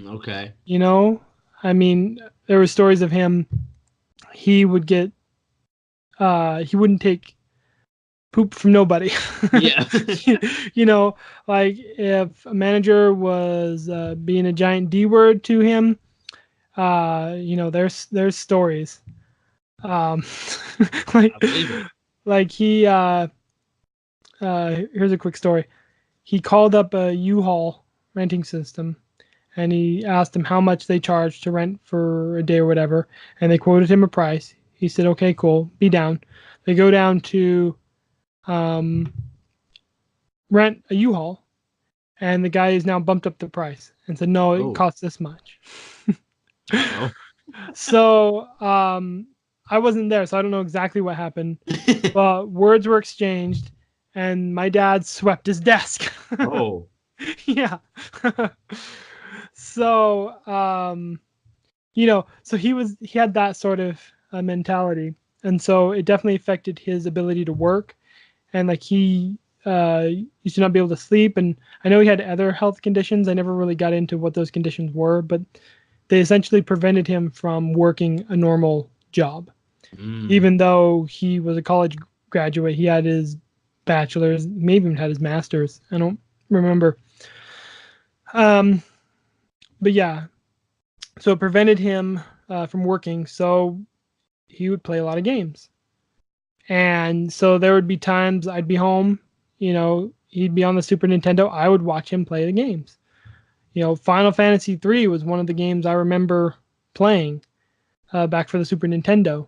Okay. You know, I mean, there were stories of him. He would get, he wouldn't take poop from nobody. Yeah. you know, like if a manager was being a giant D word to him, there's stories. Um, like I believe it. like he here's a quick story. He called up a U-Haul renting system and he asked them how much they charged to rent for a day or whatever, and they quoted him a price. He said, "Okay, cool, be down." They go down to um, rent a U-Haul, and the guy has now bumped up the price and said, "No, it Oh. costs this much." Uh-oh. So I wasn't there, so I don't know exactly what happened. But words were exchanged, and my dad swept his desk. Oh. Yeah. So so he had that sort of mentality, and so it definitely affected his ability to work, and like he used to not be able to sleep, and I know he had other health conditions. I never really got into what those conditions were, but they essentially prevented him from working a normal job. Mm. Even though he was a college graduate, he had his bachelor's, maybe even had his master's. I don't remember. Um, but yeah, so it prevented him from working. So he would play a lot of games. And so there would be times I'd be home, he'd be on the Super Nintendo. I would watch him play the games. Final Fantasy 3 was one of the games I remember playing back for the Super Nintendo.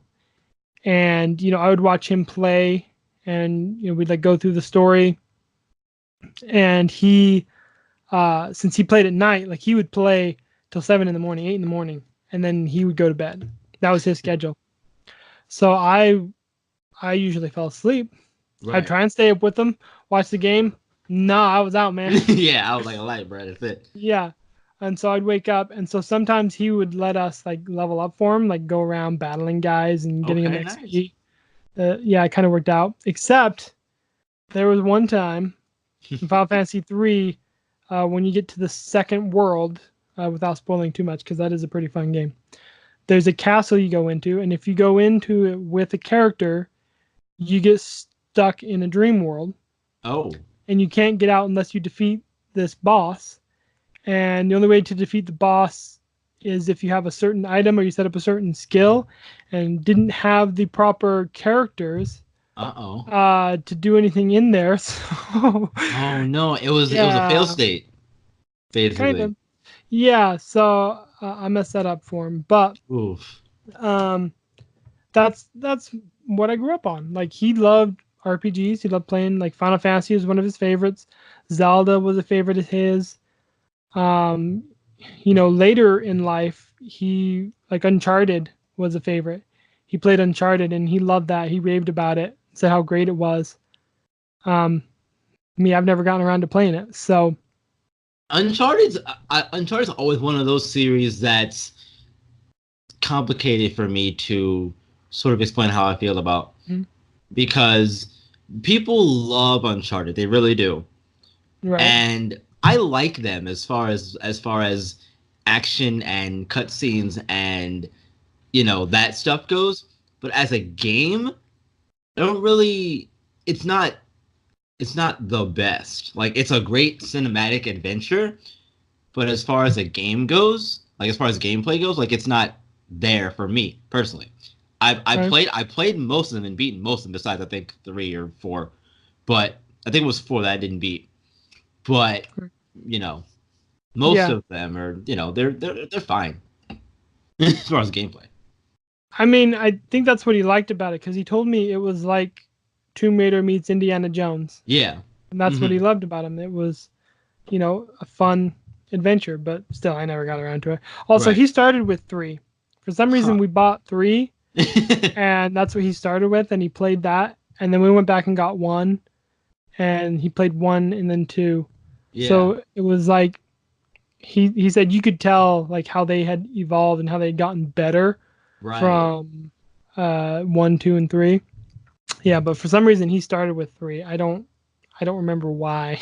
And I would watch him play, and we'd like go through the story. And he, since he played at night, like he would play till 7 in the morning, 8 in the morning, and then he would go to bed. That was his schedule. So I usually fell asleep. I'd Right. try and stay up with him, watch the game. No, I was out, man. Yeah, I was like a light, bro. That's it. Yeah. And so I'd wake up, and so sometimes he would let us like level up for him, like go around battling guys and getting him Okay, nice. XP. Yeah, it kind of worked out. Except there was one time in Final Fantasy 3 when you get to the second world, without spoiling too much, because that is a pretty fun game. There's a castle you go into, and if you go into it with a character, you get stuck in a dream world, Oh. and you can't get out unless you defeat this boss. And the only way to defeat the boss is if you have a certain item or you set up a certain skill, and didn't have the proper characters Uh-oh. to do anything in there. So Oh no, it was a fail yeah, state, kind basically. of. Yeah, so I messed that up for him, but Oof. um, that's what I grew up on. Like he loved RPGs. He loved playing like Final Fantasy was one of his favorites. Zelda was a favorite of his. Um, later in life, he like Uncharted was a favorite. He played Uncharted and he loved that. He raved about it, said how great it was. Um, Me, I've never gotten around to playing it, so Uncharted's always one of those series that's complicated for me to sort of explain how I feel about mm, because people love Uncharted, they really do. right, And I like them as far as action and cutscenes and that stuff goes. But as a game, I don't really. It's not. It's not the best. Like it's a great cinematic adventure, but as far as a game goes, like as far as gameplay goes, like it's not there for me personally. Right? I played most of them and beaten most of them besides I think 3 or 4, but I think it was 4 that I didn't beat. But you know, most Yeah. of them are they're fine as far as gameplay. I mean, I think that's what he liked about it because he told me it was like Tomb Raider meets Indiana Jones, Yeah. and that's what he Hmm. loved about him. It was, a fun adventure, but still, I never got around to it. Also, Right. he started with 3. For some reason, Huh. we bought 3, and that's what he started with, and he played that, and then we went back and got 1, and he played 1 and then 2. Yeah. So it was like he said you could tell like how they had evolved and how they had gotten better Right. from 1, 2, and 3. Yeah, but for some reason he started with 3. I don't remember why.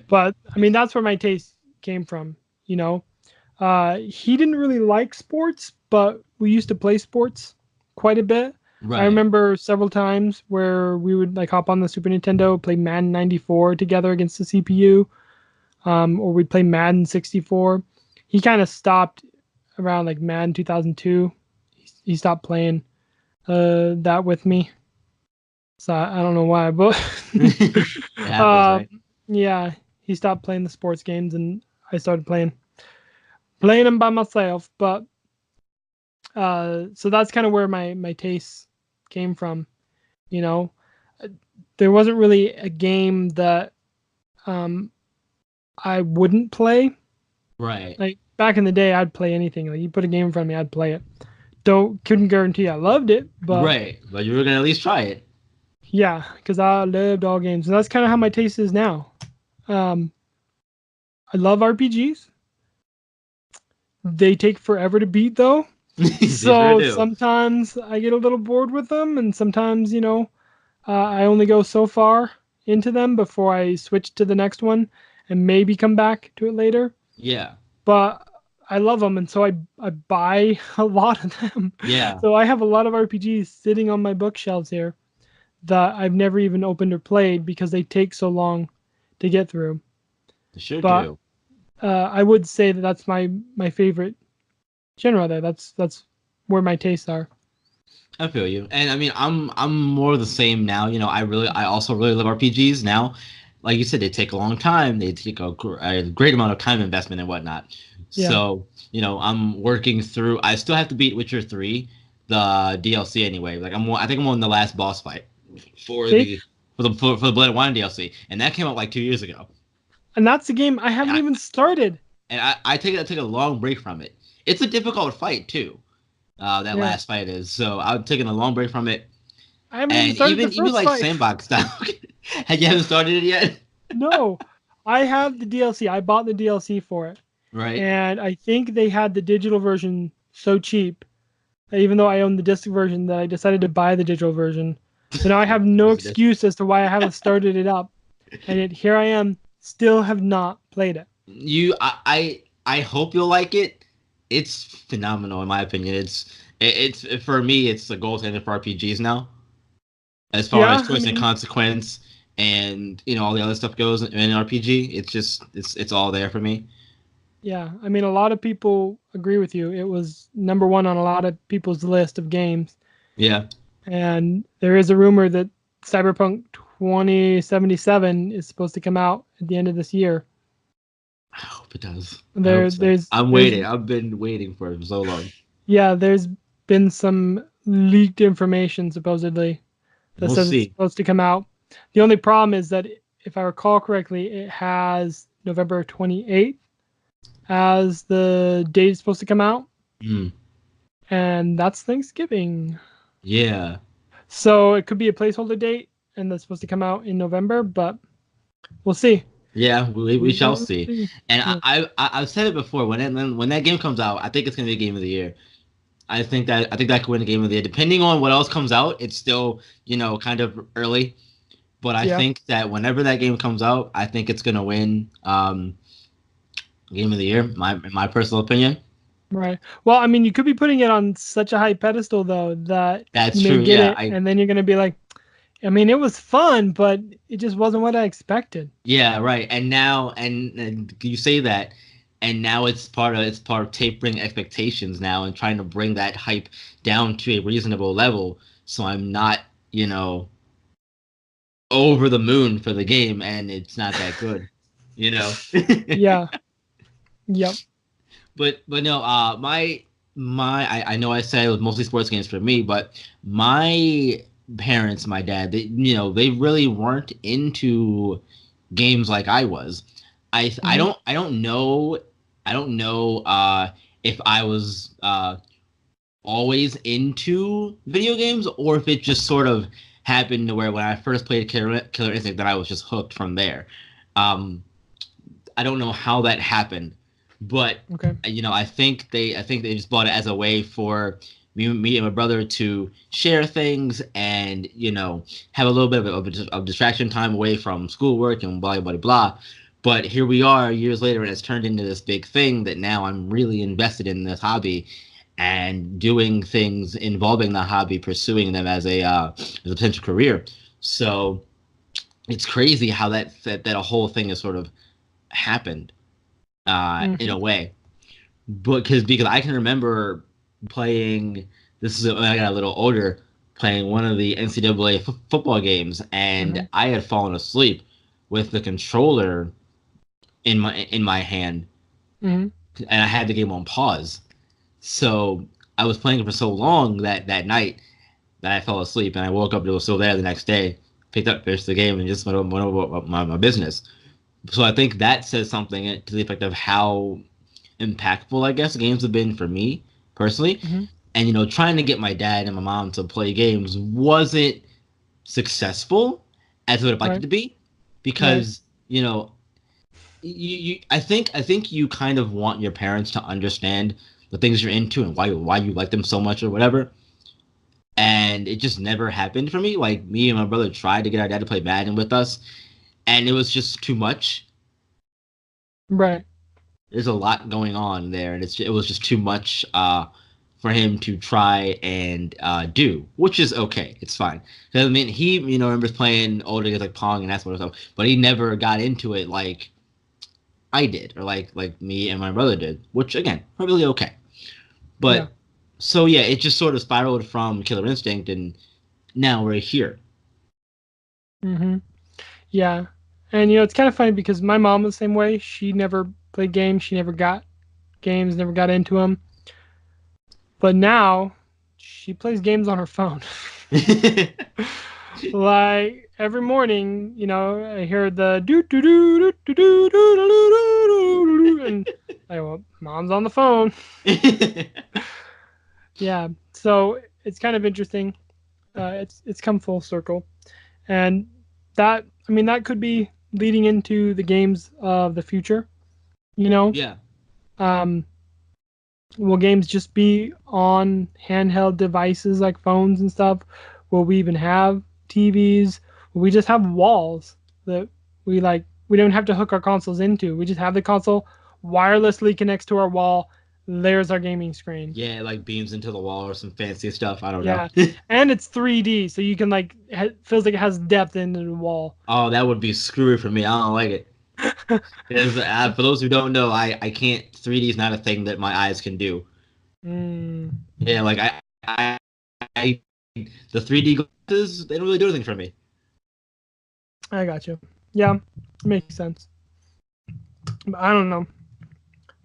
But I mean that's where my taste came from, you know. He didn't really like sports, but we used to play sports quite a bit. I Right. remember several times where we would like hop on the Super Nintendo, play Madden 94 together against the CPU, or we'd play Madden 64. He kind of stopped around like Madden 2002. He stopped playing that with me. So I don't know why, but It happens, uh, right? yeah, he stopped playing the sports games, and I started playing them by myself. But so that's kind of where my taste came from. You know, Uh, there wasn't really a game that um, I wouldn't play. Right. Like back in the day, I'd play anything. Like you put a game in front of me, I'd play it. Don't couldn't guarantee I loved it, but Right. But you were gonna at least try it. yeah, because I loved all games, and that's kind of how my taste is now. Um, I love RPGs. They take forever to beat though. They sure So do. sometimes I get a little bored with them, and sometimes, I only go so far into them before I switch to the next one and maybe come back to it later. Yeah. But I love them, and so I buy a lot of them. Yeah. So I have a lot of RPGs sitting on my bookshelves here that I've never even opened or played because they take so long to get through. They sure But do. I would say that that's my favorite genre. There, that's where my tastes are. I feel you. And I mean, I'm more the same now. I also really love RPGs now. Like you said, they take a long time. They take a great amount of time investment and whatnot. Yeah. So, I'm working through. I still have to beat Witcher 3, the DLC anyway. Like I think I'm on the last boss fight for See, the for the Blood and Wine DLC, and that came out like 2 years ago. and that's the game I And haven't I even started. and I took a long break from it. It's a difficult fight too. That Yeah, last fight is. So I'm taking a long break from it. I haven't even And started the even first like fight. sandbox style. You haven't started it yet, No, I have the DLC. I bought the DLC for it, right? and I think they had the digital version so cheap that even though I own the disc version, that I decided to buy the digital version. So now I have no Where's this? excuse as to why I haven't started it up, and yet here I am, still have not played it. I hope you'll like it. It's phenomenal in my opinion. It's for me. It's the gold standard for RPGs now, as far as Yeah, I choice and mean, consequence, and all the other stuff goes in an RPG. It's all there for me. yeah, I mean, a lot of people agree with you. It was number one on a lot of people's list of games. Yeah, And there is a rumor that Cyberpunk 2077 is supposed to come out at the end of this year. I hope it does. I hope There, so. there's, I'm there's, waiting. I've been waiting for it for so long. yeah, there's been some leaked information supposedly that We'll says it's see. supposed to come out. The only problem is that if I recall correctly, it has November 28th as the date it's supposed to come out, Mm, and that's Thanksgiving. yeah. So it could be a placeholder date, and that's supposed to come out in November, but we'll see. Yeah, we We shall will see. see. And Yeah. I've said it before when that game comes out, I think it's gonna be a game of the year. I think that could win the game of the year. Depending on what else comes out, it's still kind of early, but I Yeah. think that whenever that game comes out, I think it's gonna win game of the year. In my personal opinion. Right. Well, I mean, you could be putting it on such a high pedestal though that you That's may true. get Yeah, it, and then you're gonna be like, I mean, it was fun, but it just wasn't what I expected. yeah, right. And now, and you say that, and now it's part of tapering expectations now and trying to bring that hype down to a reasonable level. So I'm not, you know, over the moon for the game, and it's not that good, you know. Yeah. Yep. But no, I know I said it was mostly sports games for me, but my parents, my dad, they really weren't into games like I was. Hmm. I don't know if I was always into video games or if it just sort of happened to where when I first played Killer Instinct that I was just hooked from there. Um, I don't know how that happened, but Okay. I think they just bought it as a way for me and my brother to share things and have a little bit of distraction time away from schoolwork and blah blah blah. But here we are years later, and it's turned into this big thing that now I'm really invested in this hobby and doing things involving the hobby, pursuing them as a potential career. So it's crazy how that a whole thing is sort of happened in Hmm. a way. But because I can remember playing. This is when I got a little older, playing one of the NCAA football games, Hmm. and I had fallen asleep with the controller in my hand, Hmm. and I had the game on pause. So I was playing it for so long that night that I fell asleep, and I woke up and it was still there the next day. Picked up, finished the game, and just went over my business. So I think that says something to the effect of how impactful, I guess, games have been for me personally. Hmm. And trying to get my dad and my mom to play games wasn't successful as I would have liked it Right. to be, Right. because I think you kind of want your parents to understand the things you're into and why you like them so much or whatever. And it just never happened for me. Like me and my brother tried to get our dad to play Madden with us, and it was just too much. Right. There's a lot going on there, and it was just too much for him to try and do, which is okay. It's fine. 'Cause, I mean, he remembers playing older games like Pong and that sort of stuff, but he never got into it like I did, or like me and my brother did, which again, probably okay. Yeah. But so yeah, it just sort of spiraled from Killer Instinct, and now we're here. Hmm. Yeah. And it's kind of funny because my mom was the same way. She never played games. She never got games. Never got into them. But now she plays games on her phone. Like every morning, I hear the do do do do do do do do do, and I well, mom's on the phone. Yeah, so it's kind of interesting. It's come full circle, and that I mean that could be leading into the games of the future. You know, Yeah, um, will games just be on handheld devices like phones and stuff? Will we even have TVs? Will we just have walls that we don't have to hook our consoles into? We just have the console wirelessly connects to our wall. There's our gaming screen. yeah, like beams into the wall or some fancy stuff. I don't know. Yeah. And it's 3D, so you can feels like it has depth into the wall. Oh, that would be screwy for me. I don't like it. Because for those who don't know, I can't. 3D is not a thing that my eyes can do. Mm, Yeah, like I the 3D glasses, they don't really do anything for me. I got you. Yeah, makes sense. But I don't know.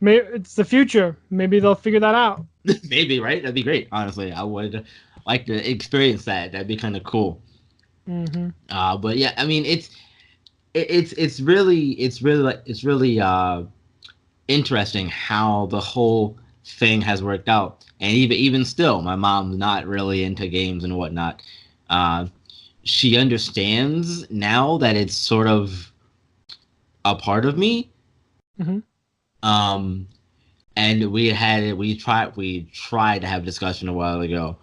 Maybe it's the future. Maybe they'll figure that out. Maybe, right? That'd be great. Honestly, I would like to experience that. That'd be kind of cool. Hmm. But yeah, I mean, it's really interesting how the whole thing has worked out. And even still, my mom's not really into games and whatnot. Uh, she understands now that it's sort of a part of me. Hmm. Um, and we tried to have a discussion a while ago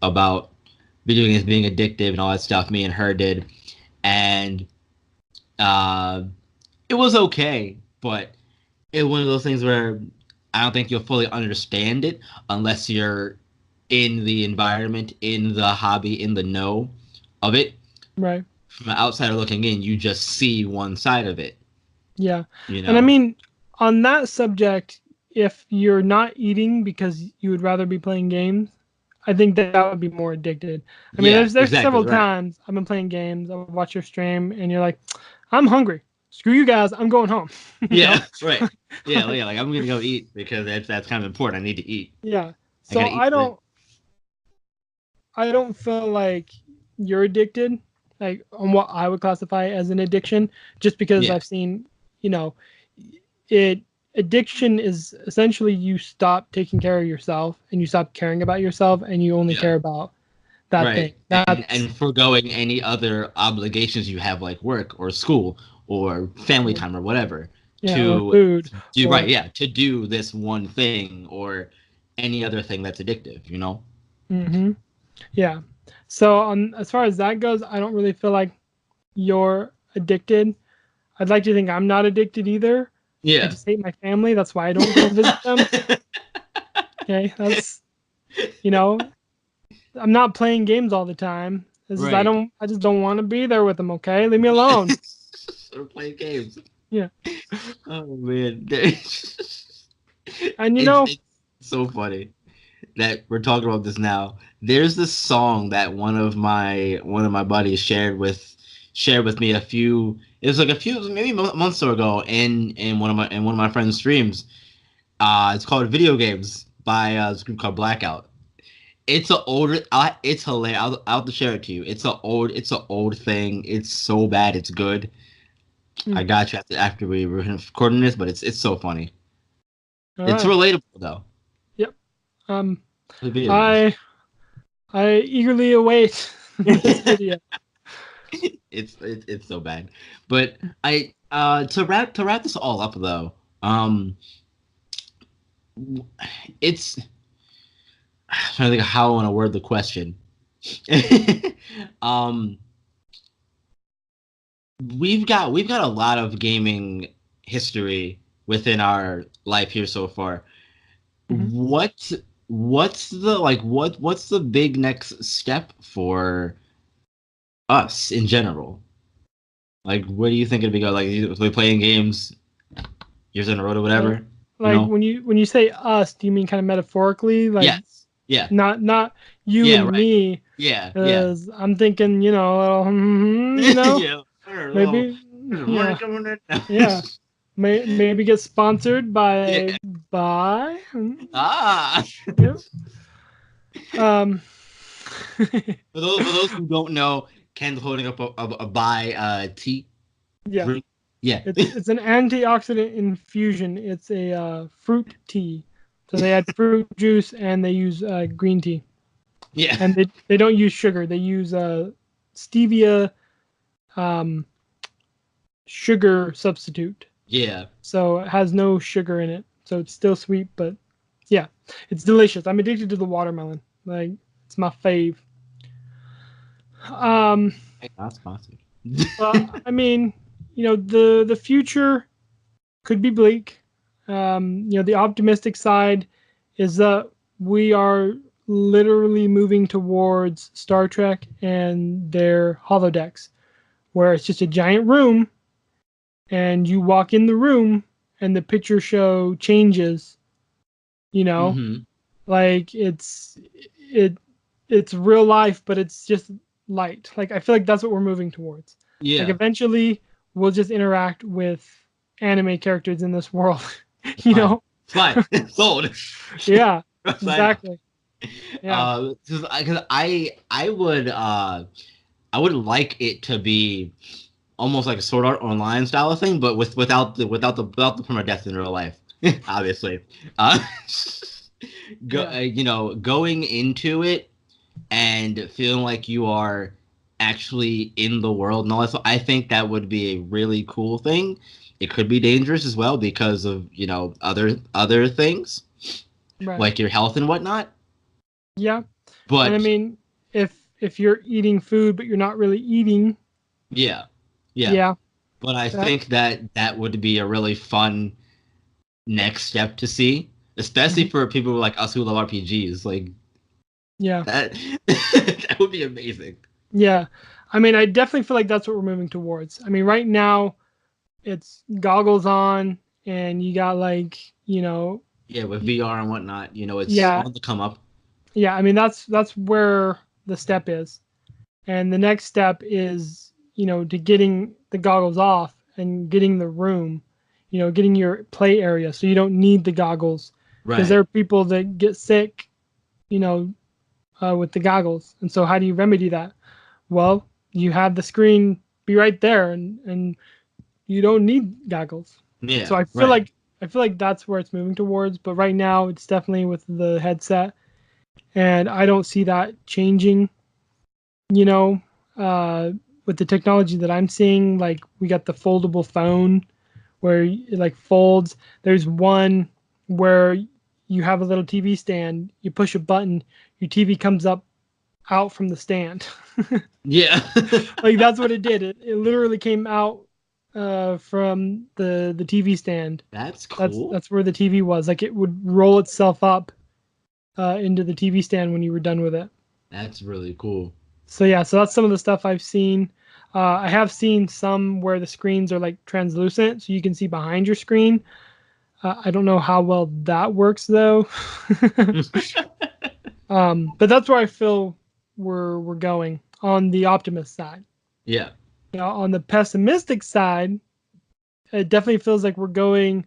about video games being addictive and all that stuff. Me and her did, and uh, it was okay, but it was one of those things where I don't think you'll fully understand it unless you're in the environment, in the hobby, in the know of it. Right. From an outsider looking in, you just see one side of it, Yeah. you And I know? mean, on that subject, if you're not eating because you would rather be playing games, I think that would be more addicted. I mean, Yeah, there's exactly, several right. times I've been playing games, I would watch your stream, and you're like, I'm hungry. Screw you guys, I'm going home. you know? Yeah, right. Yeah, Like, yeah, like I'm gonna go eat because that's kind of important. I need to eat. yeah. I So gotta eat today. I don't feel like you're addicted, like on what I would classify as an addiction, just because Yeah, I've seen, you know, it addiction is essentially you stop taking care of yourself and you stop caring about yourself and you only yeah, care about that thing. right. That's And foregoing any other obligations you have, like work or school or family or, time or whatever, yeah, or to food do right. or Yeah, to do this one thing or any other thing that's addictive. You know? hmm yeah. So on as far as that goes, I don't really feel like you're addicted. I'd like to think I'm not addicted either. I Yeah. just hate my family. That's why I don't go visit them. Okay, that's you know, I'm not playing games all the time. This is Right. I just don't want to be there with them, okay? Leave me alone. Or play games. Yeah. Oh man, And it's so funny that we're talking about this now. There's this song that one of my buddies shared with me a few. It was like a few maybe months ago in one of my friends' streams. It's called "Video Games" by this group called Blackout. It's a older. It's hilarious. I'll have to share it to you. It's a old thing. It's so bad. It's good. I mm, got you after we were recording this, but it's so funny. all It's right. relatable though. Yep. Um The video games. I I eagerly await this video. It's so bad. But I to wrap this all up though, it's I'm trying to think of how I want to word the question. um we've got a lot of gaming history within our life here so far. Mhm. What what's the big next step for us in general? Like, where do you think it'd be go? Like, if we playing games years in a row or Like whatever, you like know? when you say us, do you mean kind of metaphorically? Like Yes. Yeah. not you Yeah. and Right. me, Yeah. Yeah. as I'm thinking, Yeah. maybe Money yeah, coming in. yeah. Maybe get sponsored Yeah. by Ah. yeah. Um For those who don't know, Ken's holding up a buy tea yeah. drink. Yeah. It's an antioxidant infusion. It's a fruit tea. So they add fruit juice and they use green tea. Yeah. And they don't use sugar. They use stevia um, sugar substitute. Yeah. So it has no sugar in it. So it's still sweet, but yeah, it's delicious. I'm addicted to the watermelon. Like it's my fave. Um, Hey, not sponsored. but I mean, the future could be bleak. The optimistic side is that we are literally moving towards Star Trek and their holodecks, where it's just a giant room, and you walk in the room, and the picture show changes. You know, Hmm. like it it's real life, but it's just light. Like I feel like that's what we're moving towards. Like Yeah. eventually, we'll just interact with anime characters in this world. It's you fine. know It's fine. Sold. Yeah, Sign up. exactly. Yeah. Because I would like it to be almost like a Sword Art Online style of thing, but without the permadeath in real life, obviously. Uh, Yeah. going into it and feeling like you are actually in the world and all that. So I think that would be a really cool thing. It could be dangerous as well because of other things Right. like your health and whatnot. Yeah. And I But mean, if you're eating food but you're not really eating, Yeah, yeah. Yeah, But I that, think that that would be a really fun next step to see, especially mhm, for people like us who love RPGs. Like yeah, that, that would be amazing. yeah. I mean, I definitely feel like that's what we're moving towards. I mean, right now it's goggles on, and you got like, Yeah, with VR and whatnot, it's yeah, on the come up. yeah. I mean, that's where the step is, and the next step is, to getting the goggles off and getting the room, getting your play area, so you don't need the goggles, because there Right. are people that get sick, you know, with the goggles. And so, how do you remedy that? Well, you have the screen be right there, and you don't need goggles. So Yeah. I feel Right. like that's where it's moving towards. But right now, it's definitely with the headset, and I don't see that changing. You know, uh, with the technology that I'm seeing, like we got the foldable phone where it like folds. There's one where you have a little TV stand. You push a button, your TV comes up out from the stand. Yeah. Like that's what it did. It literally came out from the TV stand. That's That's cool. that's where the TV was. Like it would roll itself up into the TV stand when you were done with it. That's really cool. So yeah, so that's some of the stuff I've seen. I have seen some where the screens are like translucent, so you can see behind your screen. I don't know how well that works though. But that's where I feel we're going on the optimist side. Yeah. On the pessimistic side, it definitely feels like we're going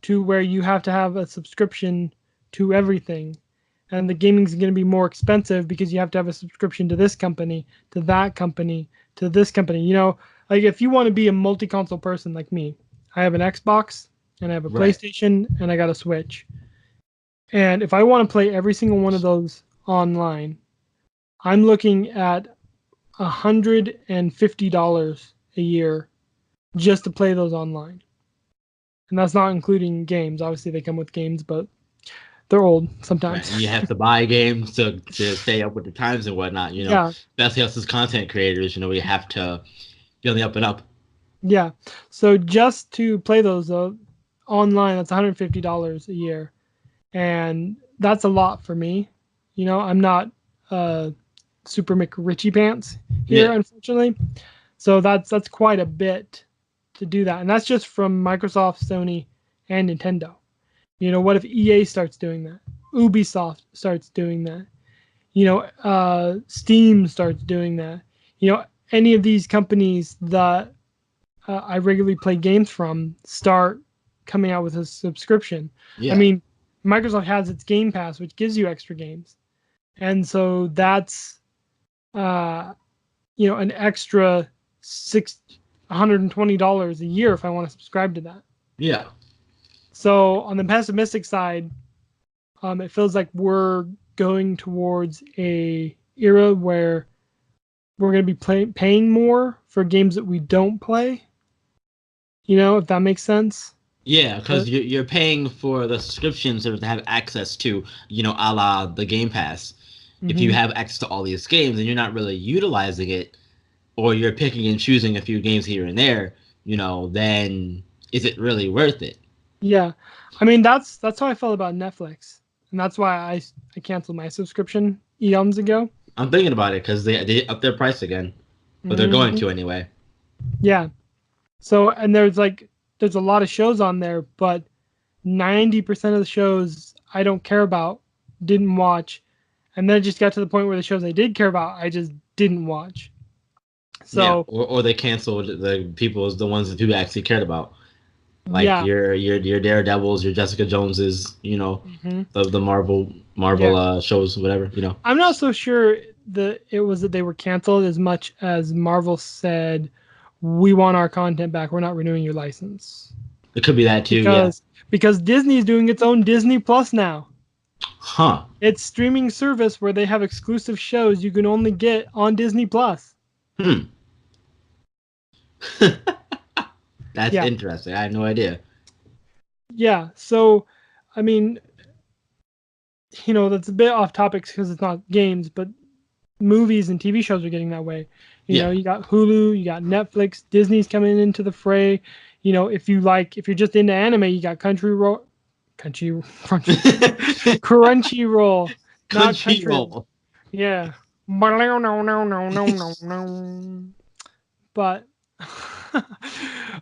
to where you have to have a subscription to everything. And the gaming is going to be more expensive because you have to have a subscription to this company, to that company, to this company. Like if you want to be a multi console person like me, I have an Xbox and I have a Right. PlayStation and I got a Switch. And if I want to play every single one of those online, I'm looking at $150 a year just to play those online. And that's not including games. Obviously, they come with games, but they're old Right. sometimes. And you have to buy games to stay up with the times and whatnot. Yeah, Especially us as content creators. We have to be on the up and up. yeah. So just to play those though, online, that's $150 a year, and that's a lot for me. I'm not super McRitchie pants here, Yeah. unfortunately. So that's quite a bit to do that, and that's just from Microsoft, Sony, and Nintendo. What if EA starts doing that? Ubisoft starts doing that. Steam starts doing that. Any of these companies that I regularly play games from start coming out with a subscription. I Yeah. mean, Microsoft has its Game Pass, which gives you extra games, and so that's uh, an extra $620 a year if I want to subscribe to that. Yeah. So on the pessimistic side, it feels like we're going towards a era where we're going to be paying more for games that we don't play. If that makes sense. Yeah, Uh, because you're paying for the subscriptions to have access to, a la the Game Pass. If you mhm. have access to all these games and you're not really utilizing it, or you're picking and choosing a few games here and there, then is it really worth it? Yeah, I mean that's how I felt about Netflix, and that's why I canceled my subscription eons ago. I'm thinking about it because they up their price again, but they're going hmm to anyway. Yeah. So and there's a lot of shows on there, but 90% of the shows I don't care about, didn't watch, and then it just got to the point where the shows I did care about, I just didn't watch. Yeah, So or they canceled the people the ones that people actually cared about, like yeah, your Daredevils, your Jessica Joneses, hmm the Marvel yeah. shows, whatever. I'm not so sure that it was that they were canceled as much as Marvel said, "We want our content back. We're not renewing your license." It could be that too. Yeah. Because Disney is doing its own Disney Plus now. Huh. It's streaming service where they have exclusive shows you can only get on Disney Plus. Hmm. That's Yeah. interesting. I had no idea. Yeah. So, I mean, that's a bit off topic because it's not games, but movies and TV shows are getting that way. Yeah. You got Hulu, you got Netflix, Disney's coming into the fray. If you're just into anime, you got Crunchyroll, not Country. Crunchyroll. Yeah. No, no, no, no, no, no. But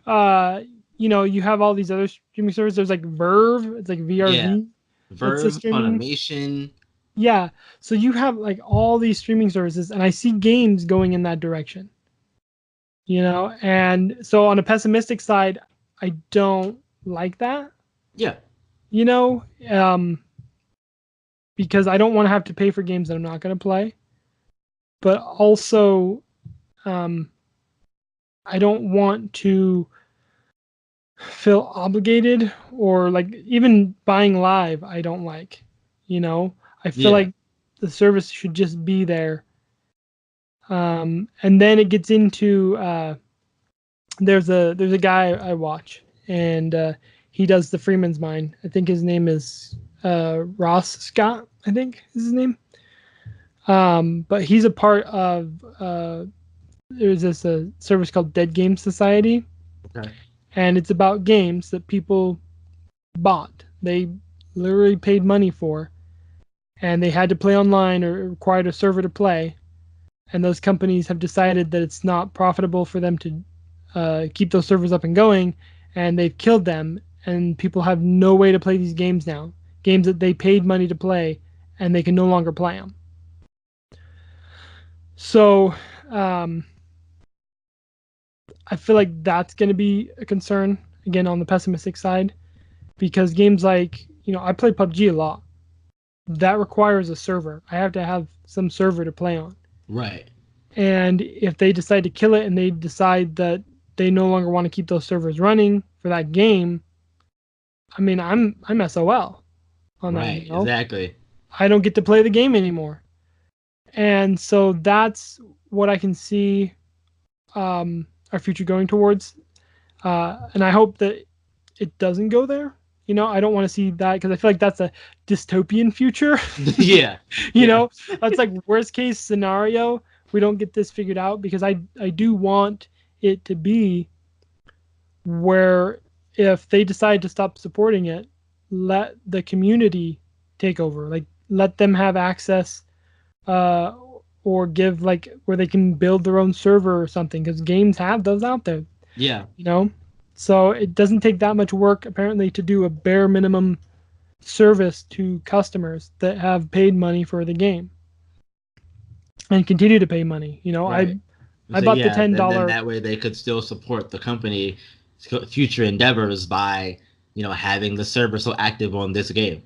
uh, you have all these other streaming services. There's like Verve, it's like Yeah. VRV. That's the Verve, streaming. Funimation. Yeah. So you have like all these streaming services, and I see games going in that direction. And so on a pessimistic side, I don't like that. Yeah. You know, um, because I don't want to have to pay for games that I'm not going to play. But also, um, I don't want to feel obligated or like even buying live. I don't like. I feel Yeah. like the service should just be there. And then it gets into there's a guy I watch, and he does the Freeman's Mine. I think his name is Ross Scott. I think is his name. But he's a part of there's this a service called Dead Game Society, Okay. and it's about games that people bought. They literally paid money for, and they had to play online or required a server to play. And those companies have decided that it's not profitable for them to keep those servers up and going, and they've killed them. And people have no way to play these games now. Games that they paid money to play, and they can no longer play them. So um, I feel like that's going to be a concern again on the pessimistic side, because games like I play PUBG a lot. That requires a server. I have to have some server to play on. Right. And if they decide to kill it and they decide that they no longer want to keep those servers running for that game, I mean, I'm SOL on that. Right. Exactly. I don't get to play the game anymore. And so that's what I can see our future going towards. And I hope that it doesn't go there. I don't want to see that, because I feel like that's a dystopian future. Yeah. Yeah. That's like worst case scenario. We don't get this figured out, because I do want it to be where if they decide to stop supporting it, let the community take over. Like, let them have access, uh, or give like where they can build their own server or something, because games have those out there. Yeah. So it doesn't take that much work apparently to do a bare minimum service to customers that have paid money for the game and continue to pay money. Right. I So bought the yeah, then $10. that way they could still support the company's future endeavors by, having the server so active on this game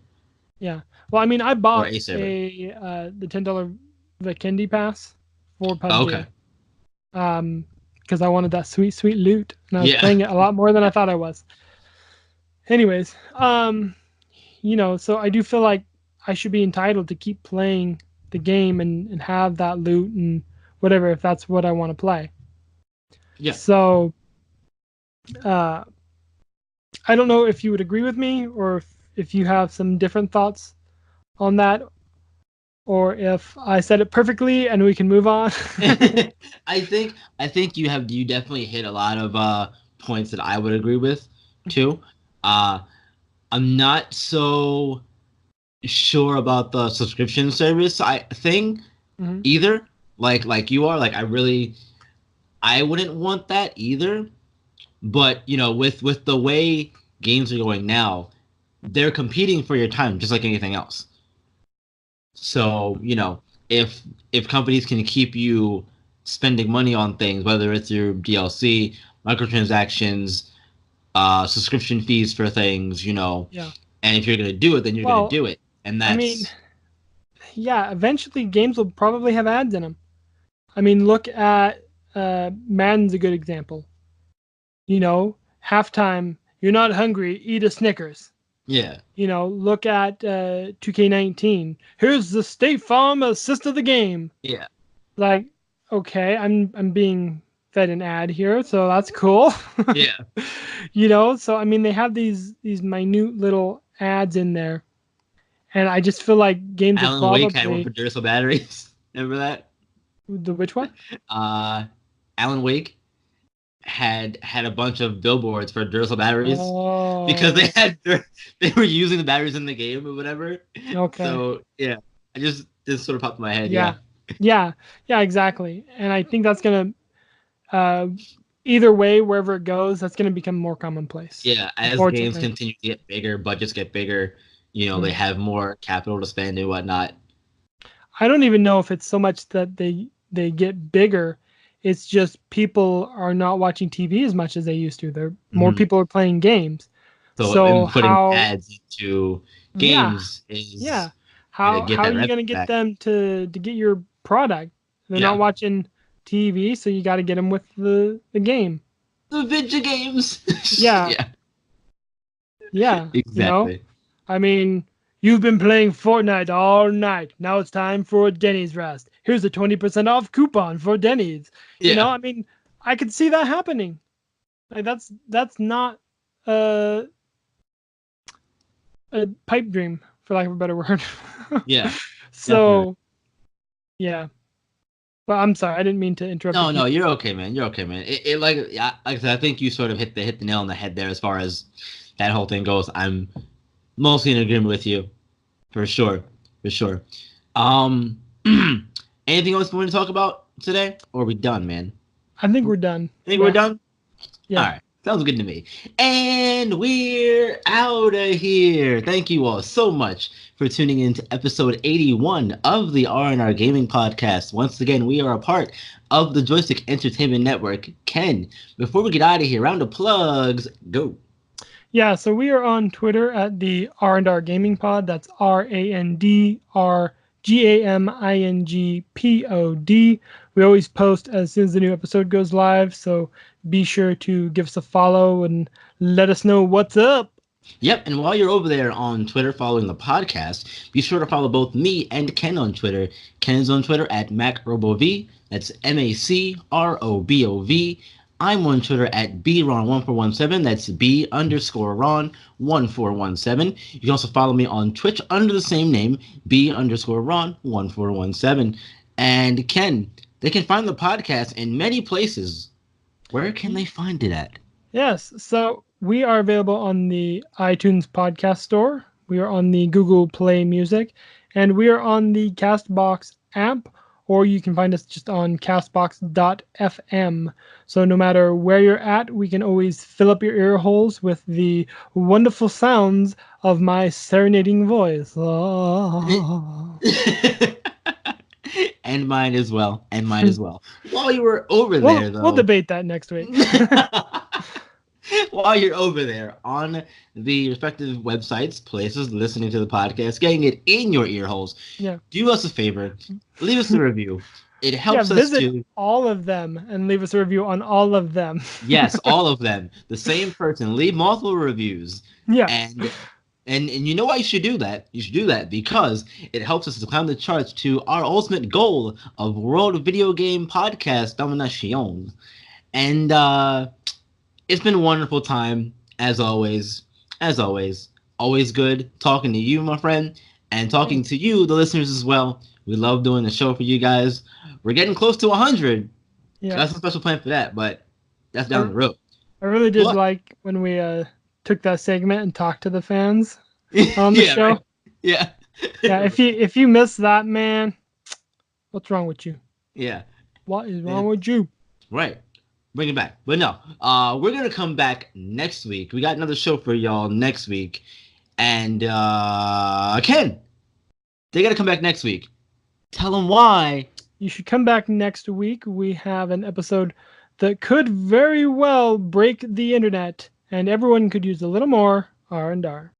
Yeah. Well, I mean, I or bought a server. the $10 Vikendi pass for Oh, okay. PUBG. Because I wanted that sweet, sweet loot, and I was Yeah. playing it a lot more than I thought I was. Anyways, so I do feel like I should be entitled to keep playing the game and have that loot and whatever, if that's what I want to play. Yeah. So uh, I don't know if you would agree with me, or if you have some different thoughts on that, or if I said it perfectly and we can move on. I think you definitely hit a lot of points that I would agree with too. Uh I'm not so sure about the subscription service thing Mhm. either. Like you are, I wouldn't want that either. But with the way games are going now, they're competing for your time just like anything else. So, if companies can keep you spending money on things, whether it's your DLC, microtransactions, subscription fees for things, Yeah. and if you're gonna do it, then you're gonna Well, do it, and I mean, that's yeah, eventually games will probably have ads in them. I mean, look at Madden's a good example. Halftime, you're not hungry, eat a Snickers. yeah, Look at 2K19. Here's the State Farm assist of the game. yeah, Like, okay, I'm being fed an ad here, so that's cool. yeah. So I mean, they have these minute little ads in there, and I just feel like games will Alan Wake had one for probably Duracell batteries. Remember that? the which one? Alan Wake had a bunch of billboards for Duracell batteries because Oh, they were using the batteries in the game or whatever. okay. So yeah, I just this sort of popped in my head. Yeah. Yeah, Yeah. Yeah, exactly. And I think that's going to, either way, wherever it goes, that's going to become more commonplace, yeah. As games unfortunately. continue to get bigger, budgets get bigger. They Mm. have more capital to spend and whatnot. I don't even know if it's so much that they get bigger. It's just people are not watching TV as much as they used to. There more Hmm. people are playing games. So So and putting how ads into yeah, games yeah. is to How get how are that you revenue gonna get back. them to get your product? They're not Yeah, watching TV, so you got to get them with the game. the video games. Yeah, Yeah, yeah. exactly. I mean, you've been playing Fortnite all night. Now it's time for a Denny's rest. Here's a 20% off coupon for Denny's. Yeah. I mean, I could see that happening. Like that's not a a pipe dream, for lack of a better word. Yeah, definitely. So yeah. But I'm sorry, I didn't mean to interrupt your No, no, piece. you're okay, man. You're okay, man. It like like I said, I think you sort of hit the nail on the head there as far as that whole thing goes. I'm mostly in agreement with you, for sure, for sure. Um, anything else we want to talk about today, or are we done, man? I think we're done. Think we're Yeah. done. All Yeah. right. Sounds good to me. And we're out of here. Thank you all so much for tuning in to episode 81 of the R&R Gaming Podcast. Once again, we are a part of the Joystick Entertainment Network. Ken, before we get out of here, round of plugs, go. Yeah, so we are on Twitter at the R&R Gaming Pod. That's RANDRGAMINGPOD. We always post as soon as the new episode goes live, so be sure to give us a follow and let us know what's up. Yep, and while you're over there on Twitter following the podcast, be sure to follow both me and Ken on Twitter. Ken is on Twitter at MacRoboV. That's MacRobov. I'm on Twitter at BRon1417. That's B_Ron1417. You can also follow me on Twitch under the same name, B_Ron1417. And Ken, they can find the podcast in many places. Where can they find it at? Yes, so we are available on the iTunes Podcast Store. We are on the Google Play Music, and we are on the Castbox app, or you can find us just on castbox.fm. So no matter where you're at, we can always fill up your ear holes with the wonderful sounds of my serenading voice. And mine as well. And mine as well. While you were over there, We'll though, debate that next week. while you're over there on the respective websites, places, listening to the podcast, getting it in your ear holes, Yeah. do us a favor, leave us a review. It Yeah, helps us visit to, all of them and leave us a review on all of them. yes, all of them, the same person, leave multiple reviews. Yeah. And you know why you should do that? You should do that because it helps us to climb the charts to our ultimate goal of World Video Game Podcast Domination. And it's been a wonderful time, as always. As always. Always good talking to you, my friend, and talking to you, the listeners, as well. We love doing the show for you guys. We're getting close to 100. Yeah. Got some special plan for that, but that's down the road. I really did But, like when we took that segment and talked to the fans on the yeah, show. right. Yeah. Yeah, if you missed that, man, what's wrong with you? Yeah. What is wrong with you? Right. Bring it back. But no, we're going to come back next week. We got another show for y'all next week. And Ken, they got to come back next week. Tell them why. You should come back next week. We have an episode that could very well break the internet, and everyone could use a little more R&R.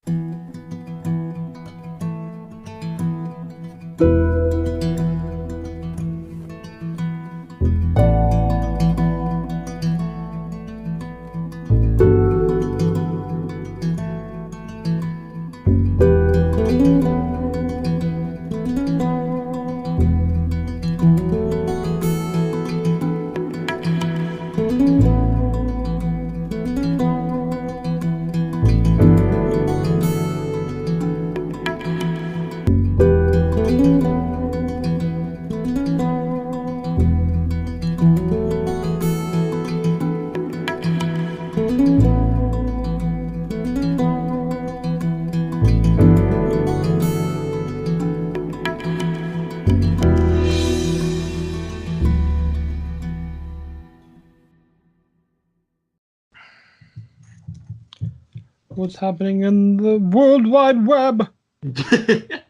What's happening in the World Wide Web? The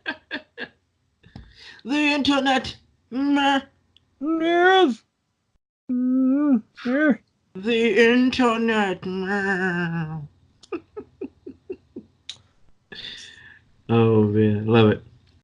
internet. Meh. Yes. Yeah. The internet. Meh. Oh man, love it.